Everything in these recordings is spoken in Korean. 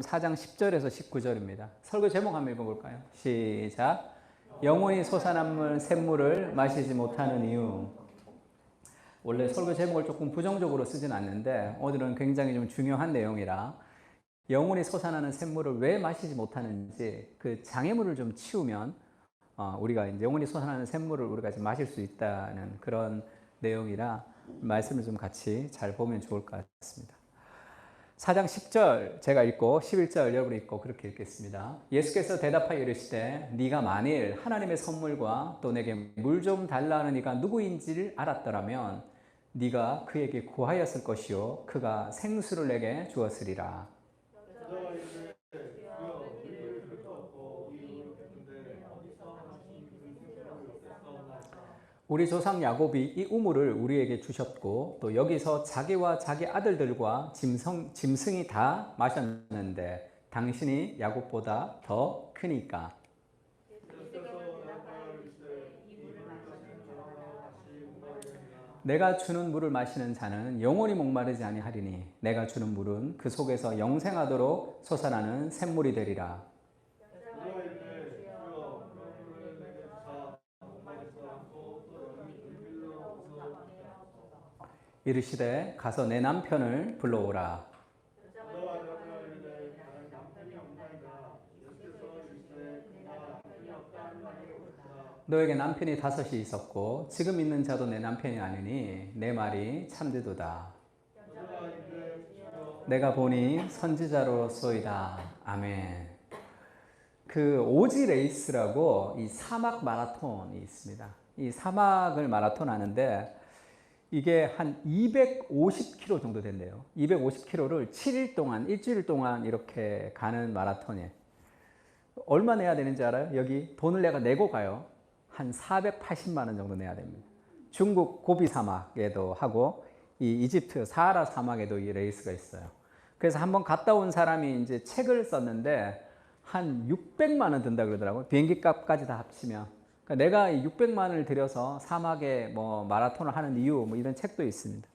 요한복음 4장 10절에서 19절입니다. 설교 제목 한번 읽어볼까요? 시작. 영혼이 솟아남는 샘물을 마시지 못하는 이유. 원래 설교 제목을 조금 부정적으로 쓰진 않는데 오늘은 굉장히 좀 중요한 내용이라 영혼이 솟아나는 샘물을 왜 마시지 못하는지 그 장애물을 좀 치우면 우리가 이제 영혼이 솟아나는 샘물을 우리가 이제 마실 수 있다는 그런 내용이라 말씀을 좀 같이 잘 보면 좋을 것 같습니다. 4장 10절 제가 읽고 11절 여러분이 읽고 그렇게 읽겠습니다. 예수께서 대답하여 이르시되 네가 만일 하나님의 선물과 또 내게 물 좀 달라 하는 이가 누구인지를 알았더라면 네가 그에게 구하였을 것이요 그가 생수를 내게 주었으리라. 우리 조상 야곱이 이 우물을 우리에게 주셨고 또 여기서 자기와 자기 아들들과 짐승이 다 마셨는데 당신이 야곱보다 더 크니까. 내가 주는 물을 마시는 자는 영원히 목마르지 아니하리니 내가 주는 물은 그 속에서 영생하도록 솟아나는 샘물이 되리라. 이르시되 가서 내 남편을 불러오라. 너에게 남편이 5이 있었고 지금 있는 자도 내 남편이 아니니 내 말이 참되도다. 내가 보니 선지자로소이다. 아멘. 그 오지 레이스라고 이 사막 마라톤이 있습니다. 이 사막을 마라톤 하는데 이게 한 250km 정도 된대요. 250km를 7일 동안, 일주일 동안 이렇게 가는 마라톤이에요. 얼마 내야 되는지 알아요? 여기 돈을 내가 내고 가요. 한 480만 원 정도 내야 됩니다. 중국 고비 사막에도 하고 이 이집트 사하라 사막에도 이 레이스가 있어요. 그래서 한번 갔다 온 사람이 이제 책을 썼는데 한 600만 원 든다 그러더라고요. 비행기 값까지 다 합치면. 그러니까 내가 600만 원을 들여서 사막에 뭐 마라톤을 하는 이유 뭐 이런 책도 있습니다.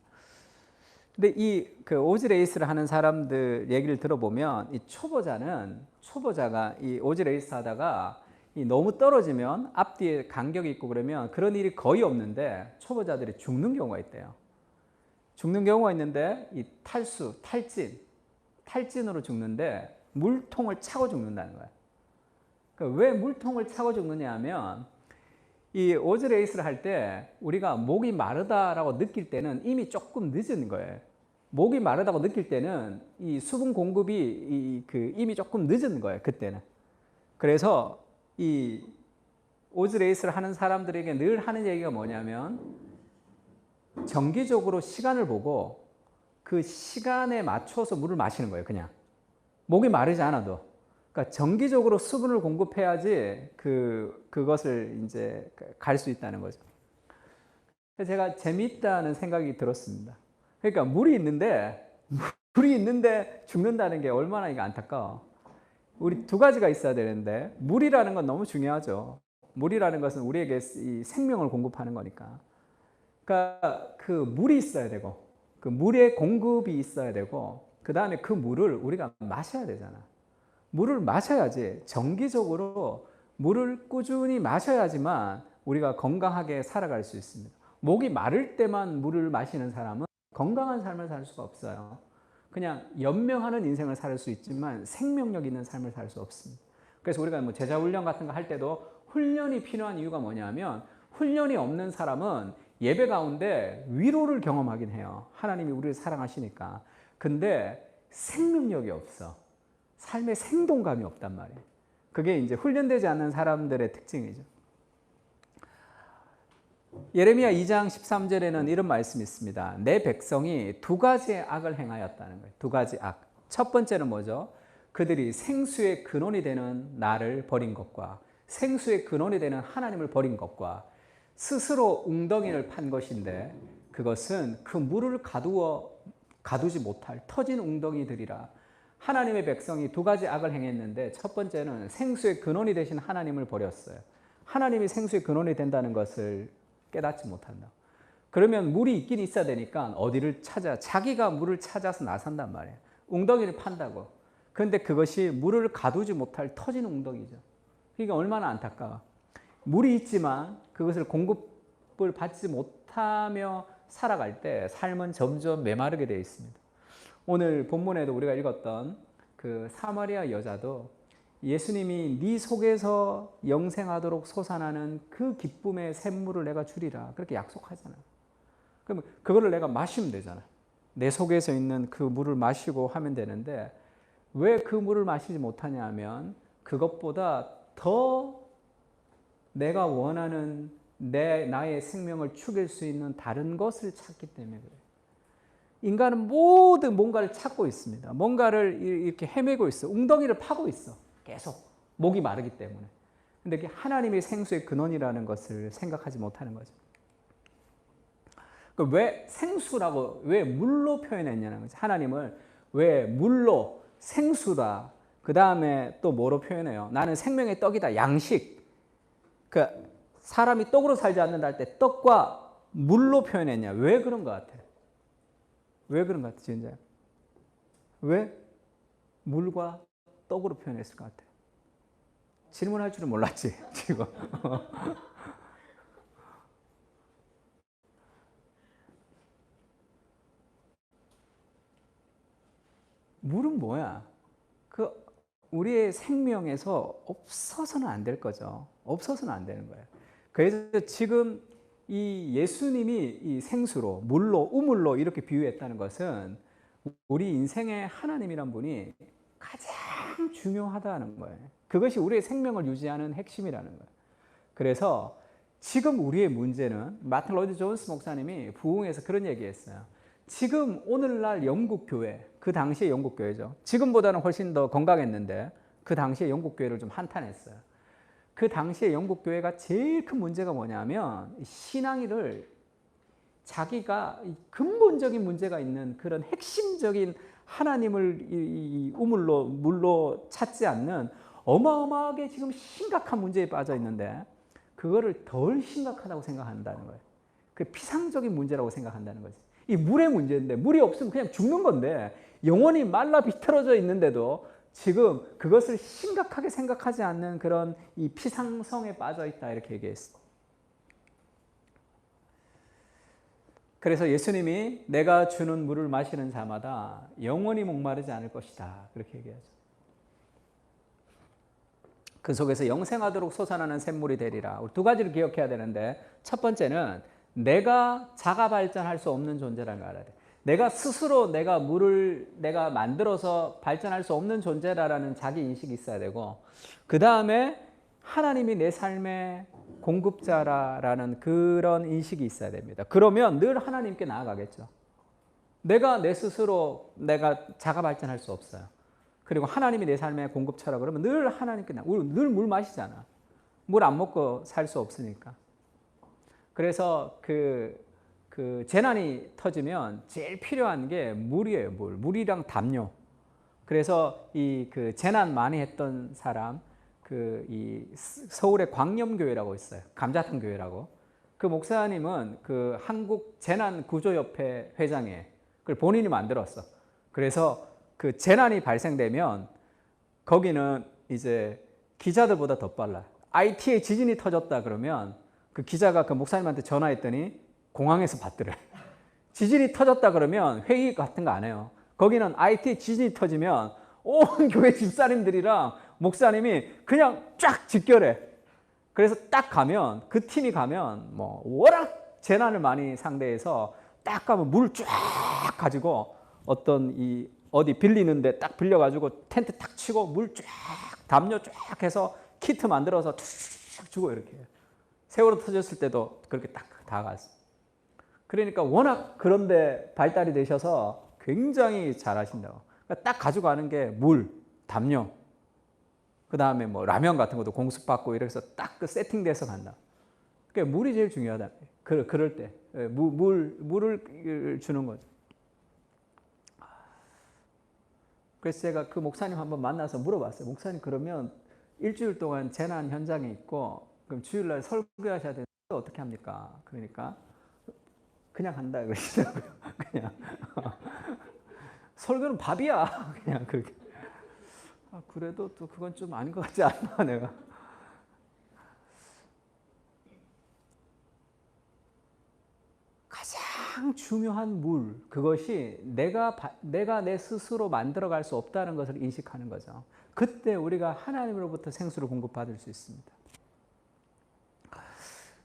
근데 이 그 오지 레이스를 하는 사람들 얘기를 들어보면 이 초보자가 이 오지 레이스 하다가 이 너무 떨어지면 앞뒤에 간격이 있고 그러면 그런 일이 거의 없는데 초보자들이 죽는 경우가 있대요. 죽는 경우가 있는데 이 탈진으로 죽는데 물통을 차고 죽는다는 거예요. 그러니까 왜 물통을 차고 죽느냐 하면 이 오즈 레이스를 할 때 우리가 목이 마르다라고 느낄 때는 이미 조금 늦은 거예요. 목이 마르다고 느낄 때는 이 수분 공급이 이미 조금 늦은 거예요. 그때는. 그래서 이 오즈 레이스를 하는 사람들에게 늘 하는 얘기가 뭐냐면 정기적으로 시간을 보고 그 시간에 맞춰서 물을 마시는 거예요. 그냥 목이 마르지 않아도. 그러니까 정기적으로 수분을 공급해야지 그것을 이제 갈 수 있다는 거죠. 제가 재미있다는 생각이 들었습니다. 그러니까 물이 있는데 죽는다는 게 얼마나 이게 안타까워. 우리 두 가지가 있어야 되는데 물이라는 건 너무 중요하죠. 물이라는 것은 우리에게 이 생명을 공급하는 거니까. 그러니까 그 물이 있어야 되고 그 물의 공급이 있어야 되고 그 다음에 그 물을 우리가 마셔야 되잖아. 물을 마셔야지 정기적으로 물을 꾸준히 마셔야지만 우리가 건강하게 살아갈 수 있습니다. 목이 마를 때만 물을 마시는 사람은 건강한 삶을 살 수가 없어요. 그냥 연명하는 인생을 살 수 있지만 생명력 있는 삶을 살 수 없습니다. 그래서 우리가 뭐 제자 훈련 같은 거 할 때도 훈련이 필요한 이유가 뭐냐면 훈련이 없는 사람은 예배 가운데 위로를 경험하긴 해요. 하나님이 우리를 사랑하시니까. 근데 생명력이 없어. 삶의 생동감이 없단 말이에요. 그게 이제 훈련되지 않는 사람들의 특징이죠. 예레미야 2장 13절에는 이런 말씀이 있습니다. 내 백성이 2가지의 악을 행하였다는 거예요. 2가지 악. 첫 번째는 뭐죠? 그들이 생수의 근원이 되는 나를 버린 것과 생수의 근원이 되는 하나님을 버린 것과 스스로 웅덩이를 판 것인데 그것은 그 물을 가두지 못할 터진 웅덩이들이라. 하나님의 백성이 2가지 악을 행했는데 첫 번째는 생수의 근원이 되신 하나님을 버렸어요. 하나님이 생수의 근원이 된다는 것을 깨닫지 못한다. 그러면 물이 있긴 있어야 되니까 어디를 자기가 물을 찾아서 나선단 말이에요. 웅덩이를 판다고. 그런데 그것이 물을 가두지 못할 터진 웅덩이죠. 그러니까 얼마나 안타까워. 물이 있지만 그것을 공급을 받지 못하며 살아갈 때 삶은 점점 메마르게 되어 있습니다. 오늘 본문에도 우리가 읽었던 그 사마리아 여자도 예수님이 네 속에서 영생하도록 솟아나는 그 기쁨의 샘물을 내가 주리라 그렇게 약속하잖아요. 그럼 그거를 내가 마시면 되잖아요. 내 속에서 있는 그 물을 마시고 하면 되는데 왜 그 물을 마시지 못하냐 하면 그것보다 더 내가 원하는 나의 생명을 죽일 수 있는 다른 것을 찾기 때문에 그래요. 인간은 모든 뭔가를 찾고 있습니다. 뭔가를 이렇게 헤매고 있어. 웅덩이를 파고 있어. 계속. 목이 마르기 때문에. 근데 하나님이 생수의 근원이라는 것을 생각하지 못하는 거죠. 왜 생수라고, 왜 물로 표현했냐는 거죠. 하나님을 왜 물로, 생수다. 그 다음에 또 뭐로 표현해요? 나는 생명의 떡이다. 양식. 그 사람이 떡으로 살지 않는다 할 때 떡과 물로 표현했냐? 왜 그런 것 같아요? 왜 그런 것 같아요, 진짜? 왜 물과 떡으로 표현했을 것 같아요? 질문할 줄은 몰랐지, 지금. 물은 뭐야? 그 우리의 생명에서 없어서는 안 될 거죠. 없어서는 안 되는 거예요. 그래서 지금 이 예수님이 이 생수로, 물로, 우물로 이렇게 비유했다는 것은 우리 인생의 하나님이란 분이 가장 중요하다는 거예요. 그것이 우리의 생명을 유지하는 핵심이라는 거예요. 그래서 지금 우리의 문제는 마틴 로이드 존스 목사님이 부흥에서 그런 얘기했어요. 지금 오늘날 영국 교회, 그 당시의 영국 교회죠. 지금보다는 훨씬 더 건강했는데 그 당시의 영국 교회를 좀 한탄했어요. 그 당시의 영국 교회가 제일 큰 문제가 뭐냐면 신앙을 자기가 근본적인 문제가 있는 그런 핵심적인 하나님을 이 우물로 물로 찾지 않는 어마어마하게 지금 심각한 문제에 빠져 있는데 그거를 덜 심각하다고 생각한다는 거예요. 그 피상적인 문제라고 생각한다는 거지. 이 물의 문제인데 물이 없으면 그냥 죽는 건데 영원히 말라 비틀어져 있는데도 지금 그것을 심각하게 생각하지 않는 그런 이 피상성에 빠져 있다 이렇게 얘기했어. 그래서 예수님이 내가 주는 물을 마시는 자마다 영원히 목마르지 않을 것이다 그렇게 얘기하죠. 그 속에서 영생하도록 솟아나는 샘물이 되리라. 우리 두 가지를 기억해야 되는데 첫 번째는 내가 자가 발전할 수 없는 존재라는 걸 알아야 돼. 내가 스스로 내가 물을 내가 만들어서 발전할 수 없는 존재라는 자기 인식이 있어야 되고 그 다음에 하나님이 내 삶의 공급자라는 그런 인식이 있어야 됩니다. 그러면 늘 하나님께 나아가겠죠. 내가 내 스스로 내가 자가 발전할 수 없어요. 그리고 하나님이 내 삶의 공급처라 그러면 늘 하나님께 우리 늘 물 마시잖아. 물 안 먹고 살 수 없으니까. 그래서 그 재난이 터지면 제일 필요한 게 물이에요. 물이랑 담요. 그래서 이 그 재난 많이 했던 사람 이 서울의 광염교회라고 있어요. 감자탕 교회라고. 그 목사님은 그 한국 재난구조협회 회장이에요. 그걸 본인이 만들었어. 그래서 그 재난이 발생되면 거기는 이제 기자들보다 더 빨라. IT에 지진이 터졌다 그러면 그 기자가 그 목사님한테 전화했더니 공항에서 받더래. 지진이 터졌다 그러면 회의 같은 거 안 해요. 거기는 IT에 지진이 터지면 온 교회 집사님들이랑 목사님이 그냥 쫙 직결해. 그래서 딱 가면 그 팀이 가면 뭐 워낙 재난을 많이 상대해서 딱 가면 물 쫙 가지고 어떤 이 어디 빌리는데 딱 빌려가지고 텐트 탁 치고 물 쫙 담요 쫙 해서 키트 만들어서 쫙 주고 이렇게 해요. 세월호 터졌을 때도 그렇게 딱 다 갔어. 그러니까 워낙 그런데 발달이 되셔서 굉장히 잘하신다고. 그러니까 딱 가져가는 게 물, 담요, 그 다음에 뭐 라면 같은 것도 공수받고 이래서 딱 그 세팅돼서 간다. 그러니까 물이 제일 중요하다. 그럴 때 물을 주는 거죠. 그래서 제가 그 목사님 한번 만나서 물어봤어요. 목사님 그러면 일주일 동안 재난 현장에 있고 그럼 주일날 설교하셔야 되는데 어떻게 합니까? 그러니까 그냥 한다 그러시더라고요. 그냥 설교는 밥이야. 그냥 그렇게. 그래도 또 그건 좀 아닌 것 같지 않나 내가. 가장 중요한 물, 그것이 내가 내 스스로 만들어갈 수 없다는 것을 인식하는 거죠. 그때 우리가 하나님으로부터 생수를 공급받을 수 있습니다.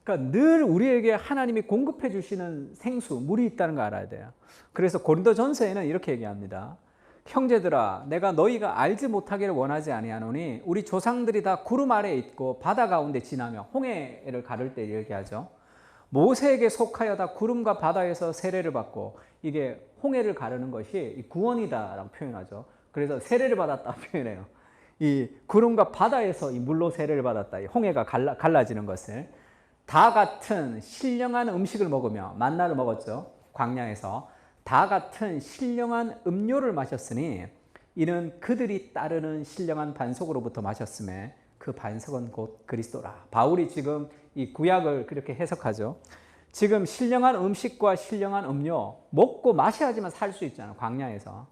그러니까 늘 우리에게 하나님이 공급해 주시는 생수, 물이 있다는 거 알아야 돼요. 그래서 고린도전서에는 이렇게 얘기합니다. 형제들아, 내가 너희가 알지 못하기를 원하지 아니하노니 우리 조상들이 다 구름 아래에 있고 바다 가운데 지나며 홍해를 가를 때 얘기하죠. 모세에게 속하여 다 구름과 바다에서 세례를 받고, 이게 홍해를 가르는 것이 구원이다라고 표현하죠. 그래서 세례를 받았다 표현해요. 이 구름과 바다에서 이 물로 세례를 받았다. 이 홍해가 갈라지는 것을. 다 같은 신령한 음식을 먹으며, 만나를 먹었죠. 광야에서. 다 같은 신령한 음료를 마셨으니 이는 그들이 따르는 신령한 반석으로부터 마셨음에 그 반석은 곧 그리스도라. 바울이 지금 이 구약을 그렇게 해석하죠. 지금 신령한 음식과 신령한 음료, 먹고 마셔야지만 살 수 있잖아요. 광야에서.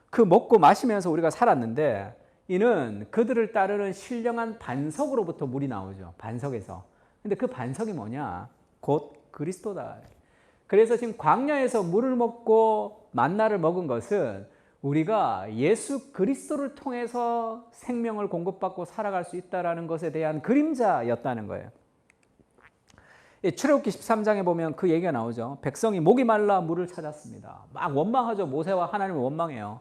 그 먹고 마시면서 우리가 살았는데, 이는 그들을 따르는 신령한 반석으로부터 물이 나오죠. 반석에서. 근데 그 반석이 뭐냐? 곧 그리스도다. 그래서 지금 광야에서 물을 먹고 만나를 먹은 것은 우리가 예수 그리스도를 통해서 생명을 공급받고 살아갈 수 있다는 것에 대한 그림자였다는 거예요. 출애굽기 13장에 보면 그 얘기가 나오죠. 백성이 목이 말라 물을 찾았습니다. 막 원망하죠. 모세와 하나님을 원망해요.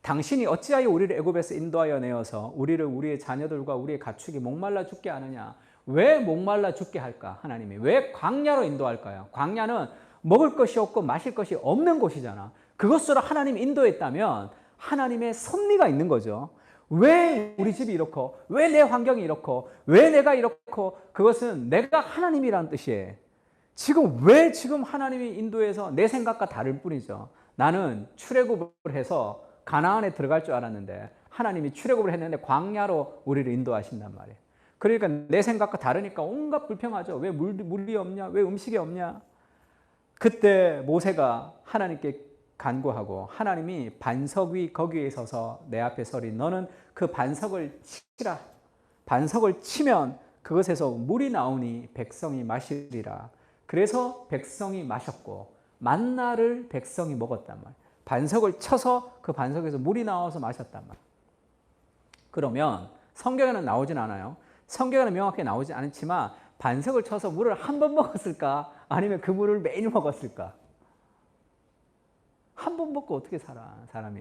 당신이 어찌하여 우리를 애굽에서 인도하여 내어서 우리를 우리의 자녀들과 우리의 가축이 목말라 죽게 하느냐. 왜 목말라 죽게 할까? 하나님이 왜 광야로 인도할까요? 광야는 먹을 것이 없고 마실 것이 없는 곳이잖아. 그것으로 하나님이 인도했다면 하나님의 섭리가 있는 거죠. 왜 우리 집이 이렇고, 왜 내 환경이 이렇고, 왜 내가 이렇고, 그것은 내가 하나님이라는 뜻이에요. 왜 하나님이 인도해서 내 생각과 다를 뿐이죠. 나는 출애굽을 해서 가나안에 들어갈 줄 알았는데 하나님이 출애굽을 했는데 광야로 우리를 인도하신단 말이에요. 그러니까 내 생각과 다르니까 온갖 불평하죠. 왜 물이 없냐? 왜 음식이 없냐? 그때 모세가 하나님께 간구하고, 하나님이 반석 위 거기에 서서 내 앞에 서리. 너는 그 반석을 치라. 반석을 치면 그것에서 물이 나오니 백성이 마시리라. 그래서 백성이 마셨고 만나를 백성이 먹었단 말이에요. 반석을 쳐서 그 반석에서 물이 나와서 마셨단 말이에요. 그러면 성경에는 나오진 않아요. 성경에는 명확히 나오지 않지만 반석을 쳐서 물을 한 번 먹었을까? 아니면 그 물을 매일 먹었을까? 한 번 먹고 어떻게 살아, 사람이?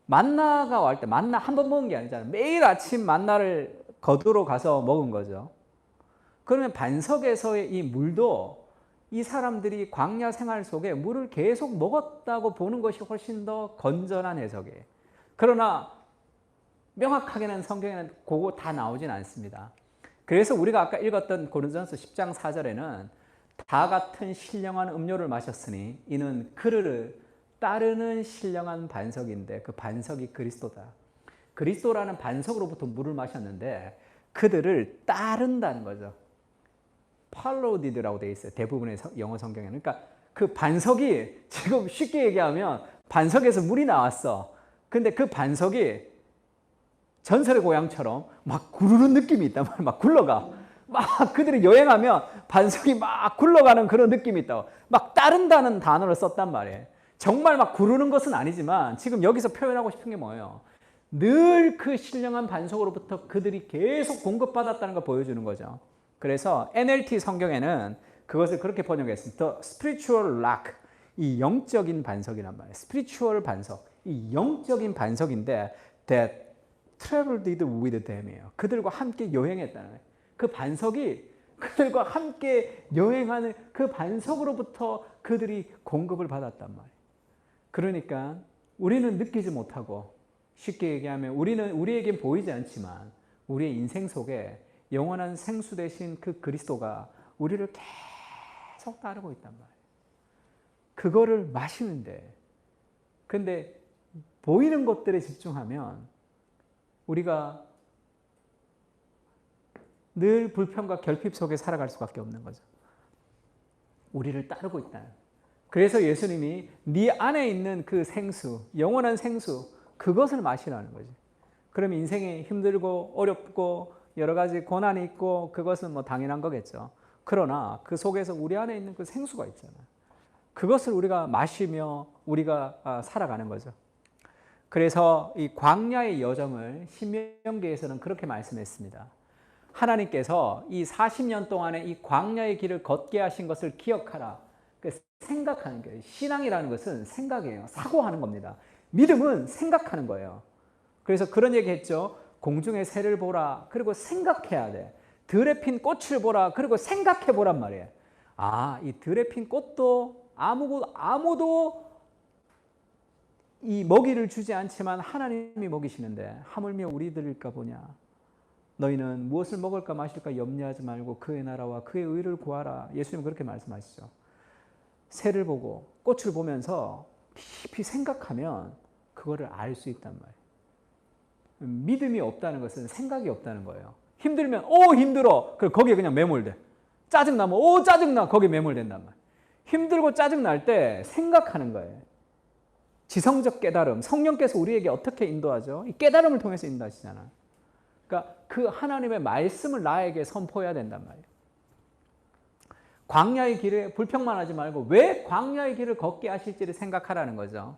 만나가 올 때 만나 한 번 먹은 게 아니잖아요. 매일 아침 만나를 거두러 가서 먹은 거죠. 그러면 반석에서의 이 물도 이 사람들이 광야 생활 속에 물을 계속 먹었다고 보는 것이 훨씬 더 건전한 해석이에요. 그러나 명확하게는 성경에는 그거 다 나오진 않습니다. 그래서 우리가 아까 읽었던 고린도전서 10장 4절에는 다 같은 신령한 음료를 마셨으니 이는 그를 따르는 신령한 반석인데 그 반석이 그리스도다. 그리스도라는 반석으로부터 물을 마셨는데 그들을 따른다는 거죠. followed라고 되어 있어요. 대부분의 영어 성경에는. 그러니까 그 반석이, 지금 쉽게 얘기하면 반석에서 물이 나왔어. 근데 그 반석이 전설의 고향처럼 막 구르는 느낌이 있단 말이야. 막 굴러가. 막 그들이 여행하면 반석이 막 굴러가는 그런 느낌이 있다고. 막 따른다는 단어를 썼단 말이에요. 정말 막 구르는 것은 아니지만 지금 여기서 표현하고 싶은 게 뭐예요? 늘 그 신령한 반석으로부터 그들이 계속 공급받았다는 걸 보여주는 거죠. 그래서 NLT 성경에는 그것을 그렇게 번역했습니다. The spiritual rock, 이 영적인 반석이란 말이에요. spiritual 반석, 이 영적인 반석인데 that traveled with them이에요. 그들과 함께 여행했다는 거예요. 그 반석이 그들과 함께 여행하는 그 반석으로부터 그들이 공급을 받았단 말이에요. 그러니까 우리는 느끼지 못하고, 쉽게 얘기하면 우리에겐 보이지 않지만 우리의 인생 속에 영원한 생수 되신 그 그리스도가 우리를 계속 따르고 있단 말이에요. 그거를 마시면 돼. 근데 보이는 것들에 집중하면 우리가 늘 불평과 결핍 속에 살아갈 수밖에 없는 거죠. 우리를 따르고 있다. 그래서 예수님이 네 안에 있는 그 생수, 영원한 생수, 그것을 마시라는 거지. 그러면 인생이 힘들고 어렵고 여러 가지 고난이 있고 그것은 뭐 당연한 거겠죠. 그러나 그 속에서 우리 안에 있는 그 생수가 있잖아요. 그것을 우리가 마시며 우리가 살아가는 거죠. 그래서 이 광야의 여정을 신명기에서는 그렇게 말씀했습니다. 하나님께서 이 40년 동안에 이 광야의 길을 걷게 하신 것을 기억하라. 생각하는 거예요. 신앙이라는 것은 생각이에요. 사고하는 겁니다. 믿음은 생각하는 거예요. 그래서 그런 얘기 했죠. 공중의 새를 보라. 그리고 생각해야 돼. 들에 핀 꽃을 보라. 그리고 생각해 보란 말이에요. 이 들에 핀 꽃도 아무도 이 먹이를 주지 않지만 하나님이 먹이시는데 하물며 우리들일까 보냐. 너희는 무엇을 먹을까 마실까 염려하지 말고 그의 나라와 그의 의를 구하라. 예수님 그렇게 말씀하시죠. 새를 보고 꽃을 보면서 깊이 생각하면 그거를 알 수 있단 말이에요. 믿음이 없다는 것은 생각이 없다는 거예요. 힘들면 힘들어. 그럼 거기에 그냥 매몰돼. 짜증나면 짜증나. 거기에 매몰된단 말이에요. 힘들고 짜증날 때 생각하는 거예요. 지성적 깨달음. 성령께서 우리에게 어떻게 인도하죠? 이 깨달음을 통해서 인도하시잖아요. 그러니까 그 하나님의 말씀을 나에게 선포해야 된단 말이에요. 광야의 길에 불평만 하지 말고 왜 광야의 길을 걷게 하실지를 생각하라는 거죠.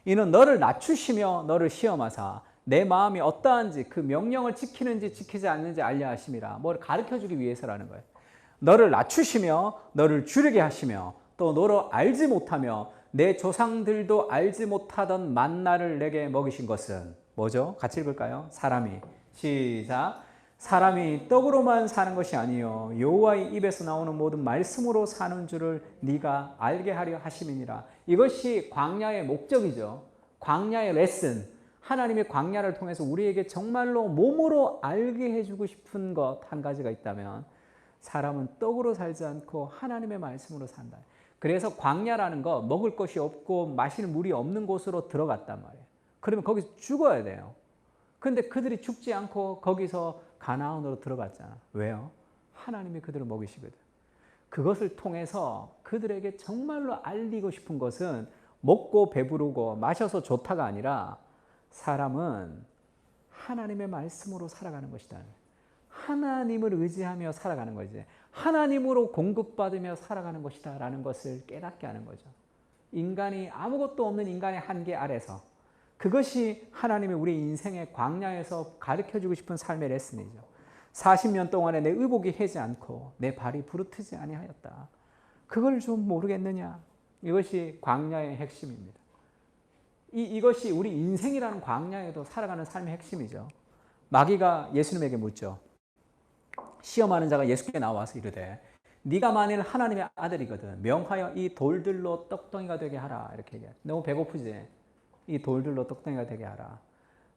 이는 너를 낮추시며 너를 시험하사 내 마음이 어떠한지 그 명령을 지키는지 지키지 않는지 알려 하심이라. 뭘 가르쳐주기 위해서라는 거예요. 너를 낮추시며 너를 줄이게 하시며 또 너를 알지 못하며 내 조상들도 알지 못하던 만나를 내게 먹이신 것은 뭐죠? 같이 읽을까요? 사람이 시작. 사람이 떡으로만 사는 것이 아니요 여호와의 입에서 나오는 모든 말씀으로 사는 줄을 네가 알게 하려 하심이니라. 이것이 광야의 목적이죠. 광야의 레슨. 하나님의 광야를 통해서 우리에게 정말로 몸으로 알게 해주고 싶은 것 한 가지가 있다면 사람은 떡으로 살지 않고 하나님의 말씀으로 산다. 그래서 광야라는 거 먹을 것이 없고 마실 물이 없는 곳으로 들어갔단 말이에요. 그러면 거기서 죽어야 돼요. 근데 그들이 죽지 않고 거기서 가나안으로 들어갔잖아. 왜요? 하나님이 그들을 먹이시거든. 그것을 통해서 그들에게 정말로 알리고 싶은 것은 먹고 배부르고 마셔서 좋다가 아니라 사람은 하나님의 말씀으로 살아가는 것이다. 하나님을 의지하며 살아가는 거지. 하나님으로 공급받으며 살아가는 것이다 라는 것을 깨닫게 하는 거죠. 인간이 아무것도 없는 인간의 한계 아래서 그것이 하나님이 우리 인생의 광야에서 가르쳐주고 싶은 삶의 레슨이죠. 40년 동안에 내 의복이 해지 않고 내 발이 부르트지 아니하였다. 그걸 좀 모르겠느냐? 이것이 광야의 핵심입니다. 이것이 우리 인생이라는 광야에도 살아가는 삶의 핵심이죠. 마귀가 예수님에게 묻죠. 시험하는 자가 예수께 나와서 이르되 네가 만일 하나님의 아들이거든 명하여 이 돌들로 떡덩이가 되게 하라. 이렇게 얘기해요. 너무 배고프지? 이 돌들로 떡덩이가 되게 하라.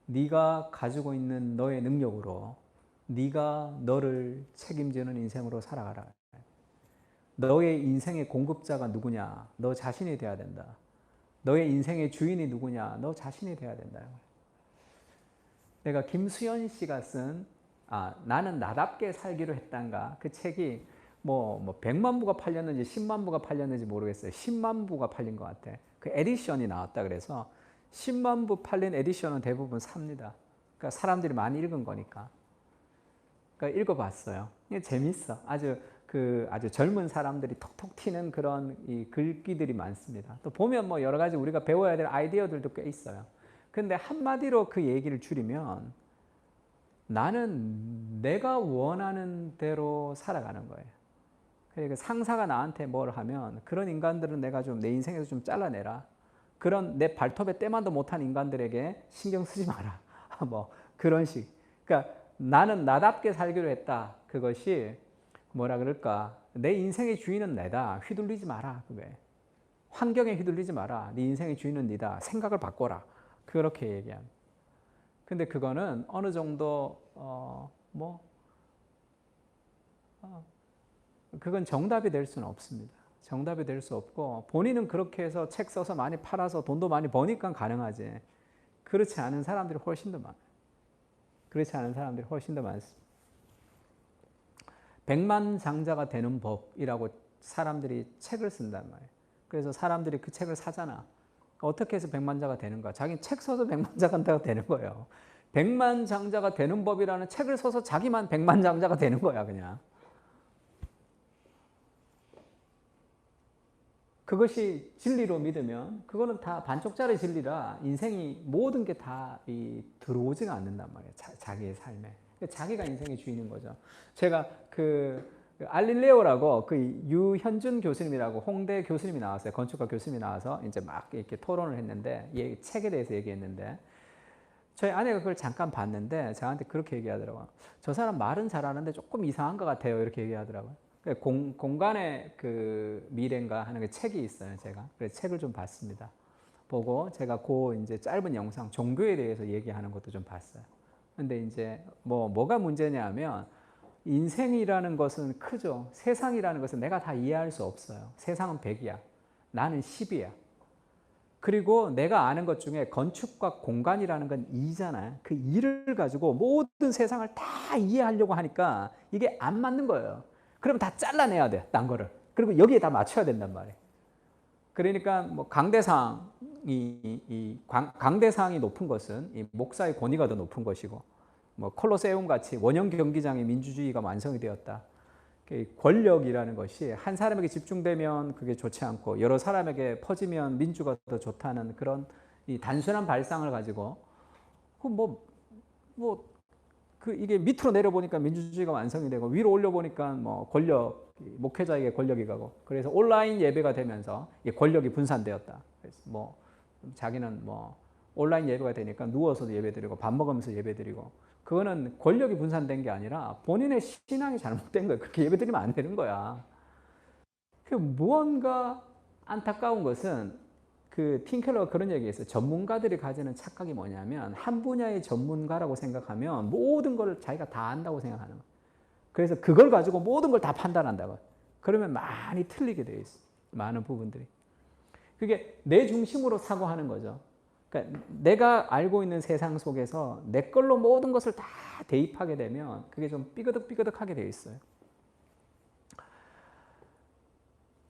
네가 가지고 있는 너의 능력으로 네가 너를 책임지는 인생으로 살아가라. 너의 인생의 공급자가 누구냐? 너 자신이 돼야 된다. 너의 인생의 주인이 누구냐? 너 자신이 돼야 된다. 내가 김수연 씨가 쓴 나는 나답게 살기로 했단가 그 책이 뭐 100만 부가 팔렸는지 10만 부가 팔렸는지 모르겠어요. 10만 부가 팔린 것 같아. 그 에디션이 나왔다 그래서 10만 부 팔린 에디션은 대부분 삽니다. 그러니까 사람들이 많이 읽은 거니까. 그러니까 읽어봤어요. 이게 재밌어. 아주 젊은 사람들이 톡톡 튀는 그런 이 글귀들이 많습니다. 또 보면 뭐 여러 가지 우리가 배워야 될 아이디어들도 꽤 있어요. 근데 한마디로 그 얘기를 줄이면 나는 내가 원하는 대로 살아가는 거예요. 그러니까 상사가 나한테 뭘 하면 그런 인간들은 내가 좀 내 인생에서 좀 잘라내라. 그런 내 발톱에 때만도 못한 인간들에게 신경 쓰지 마라. 뭐 그런 식. 그러니까 나는 나답게 살기로 했다. 그것이 뭐라 그럴까? 내 인생의 주인은 내다. 휘둘리지 마라. 그게. 환경에 휘둘리지 마라. 네 인생의 주인은 네다. 생각을 바꿔라. 그렇게 얘기한. 근데 그거는 어느 정도 그건 정답이 될 수는 없습니다. 정답이 될 수 없고 본인은 그렇게 해서 책 써서 많이 팔아서 돈도 많이 버니까 가능하지. 그렇지 않은 사람들이 훨씬 더 많아요. 그렇지 않은 사람들이 훨씬 더 많습니다. 백만장자가 되는 법이라고 사람들이 책을 쓴단 말이에요. 그래서 사람들이 그 책을 사잖아. 어떻게 해서 백만자가 되는가? 자기는 책 써서 백만자가 되는 거예요. 백만장자가 되는 법이라는 책을 써서 자기만 백만장자가 되는 거야, 그냥. 그것이 진리로 믿으면 그거는 다 반쪽짜리 진리라 인생이 모든 게 다 들어오지가 않는단 말이에요. 자기의 삶에. 자기가 인생의 주인인 거죠. 제가 그 알릴레오라고 그 유현준 교수님이라고 홍대 교수님이 나왔어요. 건축가 교수님이 나와서 이제 막 이렇게 토론을 했는데 책에 대해서 얘기했는데 저희 아내가 그걸 잠깐 봤는데 저한테 그렇게 얘기하더라고요. 저 사람 말은 잘하는데 조금 이상한 것 같아요. 이렇게 얘기하더라고요. 공간의 그 미래인가 하는 게 책이 있어요. 제가 그래서 책을 좀 봤습니다. 보고 제가 그 이제 짧은 영상 종교에 대해서 얘기하는 것도 좀 봤어요. 근데 이제 뭐가 문제냐면 인생이라는 것은 크죠. 세상이라는 것은 내가 다 이해할 수 없어요. 세상은 100이야. 나는 10이야. 그리고 내가 아는 것 중에 건축과 공간이라는 건 2잖아요. 그 2를 가지고 모든 세상을 다 이해하려고 하니까 이게 안 맞는 거예요. 그러면 다 잘라내야 돼, 딴 거를. 그리고 여기에 다 맞춰야 된단 말이에요. 그러니까 뭐 강대상이 높은 것은 이 목사의 권위가 더 높은 것이고, 뭐 콜로세움 같이 원형 경기장의 민주주의가 완성이 되었다. 권력이라는 것이 한 사람에게 집중되면 그게 좋지 않고 여러 사람에게 퍼지면 민주가 더 좋다는 그런 이 단순한 발상을 가지고 이게 밑으로 내려보니까 민주주의가 완성이 되고 위로 올려보니까 뭐 목회자에게 권력이 가고 그래서 온라인 예배가 되면서 권력이 분산되었다. 그래서 뭐 자기는 뭐 온라인 예배가 되니까 누워서도 예배드리고 밥 먹으면서 예배드리고 그거는 권력이 분산된 게 아니라 본인의 신앙이 잘못된 거예요. 그렇게 예배드리면 안 되는 거야. 무언가 안타까운 것은 그 틴켈러가 그런 얘기했어요. 전문가들이 가지는 착각이 뭐냐면 한 분야의 전문가라고 생각하면 모든 걸 자기가 다 안다고 생각하는 거예요. 그래서 그걸 가지고 모든 걸 다 판단한다고. 그러면 많이 틀리게 되어 있어요. 많은 부분들이. 그게 내 중심으로 사고하는 거죠. 그러니까 내가 알고 있는 세상 속에서 내 걸로 모든 것을 다 대입하게 되면 그게 좀 삐그덕삐그덕하게 되어 있어요.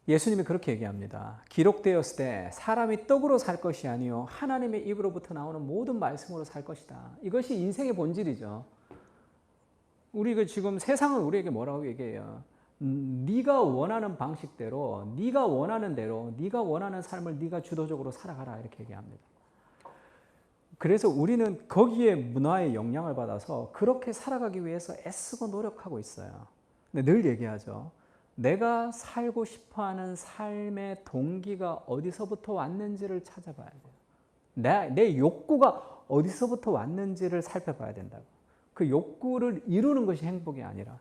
예수님이 그렇게 얘기합니다. 기록되었을 때 사람이 떡으로 살 것이 아니요 하나님의 입으로부터 나오는 모든 말씀으로 살 것이다. 이것이 인생의 본질이죠. 우리 지금 세상은 우리에게 뭐라고 얘기해요? 네가 원하는 방식대로, 네가 원하는 대로, 네가 원하는 삶을 네가 주도적으로 살아가라 이렇게 얘기합니다. 그래서 우리는 거기에 문화의 영향을 받아서 그렇게 살아가기 위해서 애쓰고 노력하고 있어요. 근데 늘 얘기하죠. 내가 살고 싶어하는 삶의 동기가 어디서부터 왔는지를 찾아봐야 돼요. 내 욕구가 어디서부터 왔는지를 살펴봐야 된다고. 그 욕구를 이루는 것이 행복이 아니라.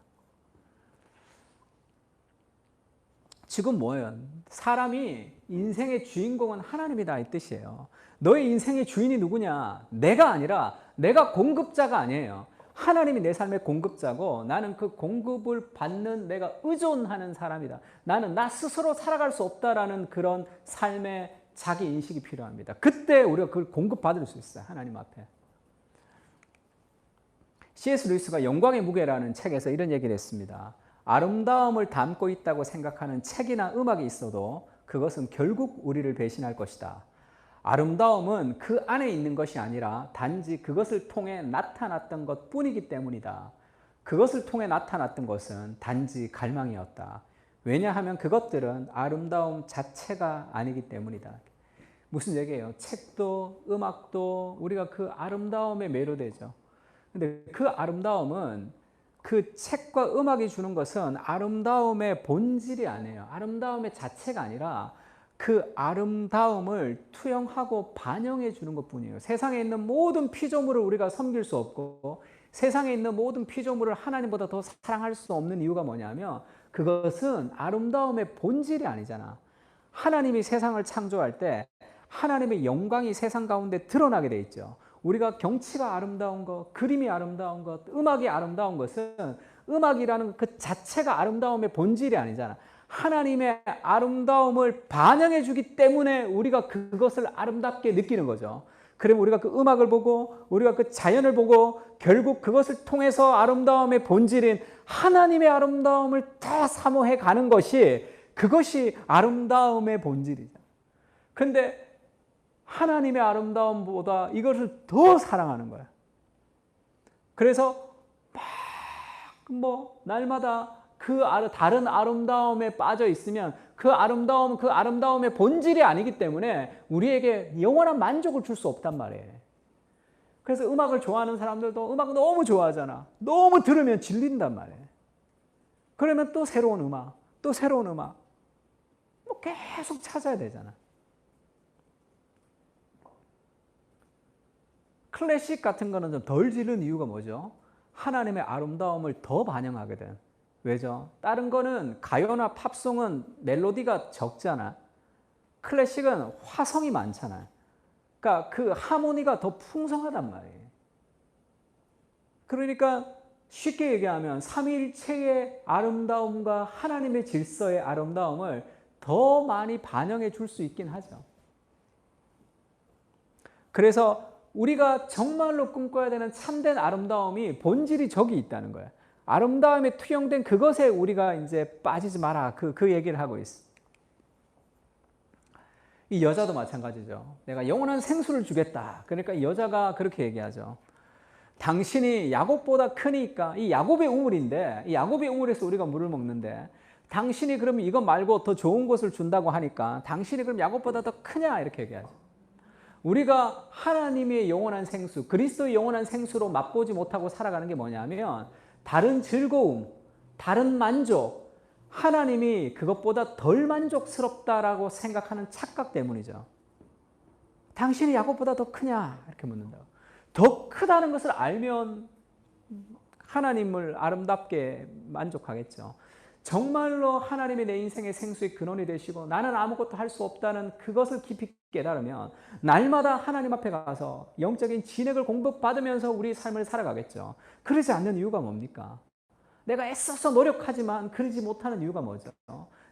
지금 뭐예요? 사람이 인생의 주인공은 하나님이다 이 뜻이에요. 너의 인생의 주인이 누구냐? 내가 아니라 내가 공급자가 아니에요. 하나님이 내 삶의 공급자고 나는 그 공급을 받는 내가 의존하는 사람이다. 나는 나 스스로 살아갈 수 없다라는 그런 삶의 자기 인식이 필요합니다. 그때 우리가 그걸 공급받을 수 있어요. 하나님 앞에. C.S. 루이스가 영광의 무게라는 책에서 이런 얘기를 했습니다. 아름다움을 담고 있다고 생각하는 책이나 음악이 있어도 그것은 결국 우리를 배신할 것이다. 아름다움은 그 안에 있는 것이 아니라 단지 그것을 통해 나타났던 것 뿐이기 때문이다. 그것을 통해 나타났던 것은 단지 갈망이었다. 왜냐하면 그것들은 아름다움 자체가 아니기 때문이다. 무슨 얘기예요? 책도 음악도 우리가 그 아름다움에 매료되죠. 근데 그 아름다움은 그 책과 음악이 주는 것은 아름다움의 본질이 아니에요. 아름다움의 자체가 아니라 그 아름다움을 투영하고 반영해 주는 것뿐이에요. 세상에 있는 모든 피조물을 우리가 섬길 수 없고 세상에 있는 모든 피조물을 하나님보다 더 사랑할 수 없는 이유가 뭐냐면 그것은 아름다움의 본질이 아니잖아. 하나님이 세상을 창조할 때 하나님의 영광이 세상 가운데 드러나게 돼 있죠. 우리가 경치가 아름다운 것, 그림이 아름다운 것, 음악이 아름다운 것은 음악이라는 그 자체가 아름다움의 본질이 아니잖아. 하나님의 아름다움을 반영해 주기 때문에 우리가 그것을 아름답게 느끼는 거죠. 그러면 우리가 그 음악을 보고 우리가 그 자연을 보고 결국 그것을 통해서 아름다움의 본질인 하나님의 아름다움을 더 사모해 가는 것이 그것이 아름다움의 본질이죠. 그런데 하나님의 아름다움보다 이것을 더 사랑하는 거야. 그래서 막 뭐 날마다 그 다른 아름다움에 빠져 있으면 그 아름다움의 본질이 아니기 때문에 우리에게 영원한 만족을 줄 수 없단 말이에요. 그래서 음악을 좋아하는 사람들도 음악 너무 좋아하잖아. 너무 들으면 질린단 말이에요. 그러면 또 새로운 음악, 또 새로운 음악. 뭐 계속 찾아야 되잖아. 클래식 같은 거는 좀 덜 지른 이유가 뭐죠? 하나님의 아름다움을 더 반영하거든. 왜죠? 다른 거는 가요나 팝송은 멜로디가 적잖아. 클래식은 화성이 많잖아. 그러니까 그 하모니가 더 풍성하단 말이에요. 그러니까 쉽게 얘기하면 삼위일체의 아름다움과 하나님의 질서의 아름다움을 더 많이 반영해 줄 수 있긴 하죠. 그래서 우리가 정말로 꿈꿔야 되는 참된 아름다움이 본질이 저기 있다는 거야. 아름다움에 투영된 그것에 우리가 이제 빠지지 마라. 그 얘기를 하고 있어. 이 여자도 마찬가지죠. 내가 영원한 생수를 주겠다. 그러니까 이 여자가 그렇게 얘기하죠. 당신이 야곱보다 크니까, 이 야곱의 우물인데, 이 야곱의 우물에서 우리가 물을 먹는데, 당신이 그러면 이거 말고 더 좋은 것을 준다고 하니까, 당신이 그럼 야곱보다 더 크냐? 이렇게 얘기하죠. 우리가 하나님의 영원한 생수, 그리스도의 영원한 생수로 맛보지 못하고 살아가는 게 뭐냐면 다른 즐거움, 다른 만족, 하나님이 그것보다 덜 만족스럽다라고 생각하는 착각 때문이죠. 당신이 야곱보다 더 크냐? 이렇게 묻는다. 더 크다는 것을 알면 하나님을 아름답게 만족하겠죠. 정말로 하나님이 내 인생의 생수의 근원이 되시고 나는 아무것도 할 수 없다는 그것을 깊이 깨달으면 날마다 하나님 앞에 가서 영적인 진액을 공급받으면서 우리 삶을 살아가겠죠. 그러지 않는 이유가 뭡니까? 내가 애써서 노력하지만 그러지 못하는 이유가 뭐죠?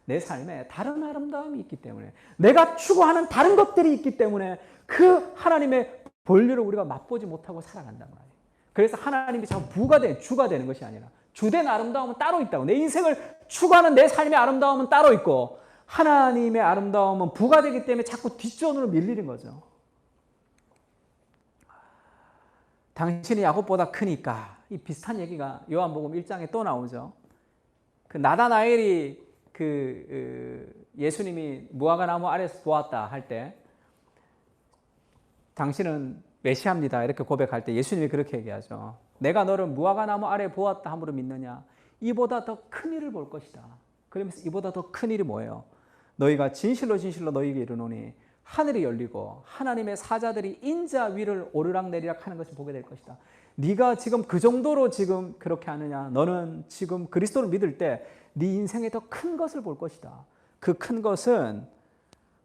내 삶에 다른 아름다움이 있기 때문에, 내가 추구하는 다른 것들이 있기 때문에 그 하나님의 본류를 우리가 맛보지 못하고 살아간단 말이에요. 그래서 하나님이 자꾸 주가 되는 것이 아니라 주된 아름다움은 따로 있다고. 내 인생을 추구하는 내 삶의 아름다움은 따로 있고 하나님의 아름다움은 부가 되기 때문에 자꾸 뒷전으로 밀리는 거죠. 당신이 야곱보다 크니까. 이 비슷한 얘기가 요한복음 1장에 또 나오죠. 그 나다나엘이 예수님이 무화과 나무 아래에서 보았다 할 때 당신은 메시아입니다 이렇게 고백할 때 예수님이 그렇게 얘기하죠. 내가 너를 무화과 나무 아래 보았다 함으로 믿느냐? 이보다 더 큰 일을 볼 것이다. 그러면서 이보다 더 큰 일이 뭐예요? 너희가 진실로 진실로 너희에게 이르노니 하늘이 열리고 하나님의 사자들이 인자 위를 오르락내리락 하는 것을 보게 될 것이다. 네가 지금 그 정도로 지금 그렇게 하느냐? 너는 지금 그리스도를 믿을 때 네 인생에 더 큰 것을 볼 것이다. 그 큰 것은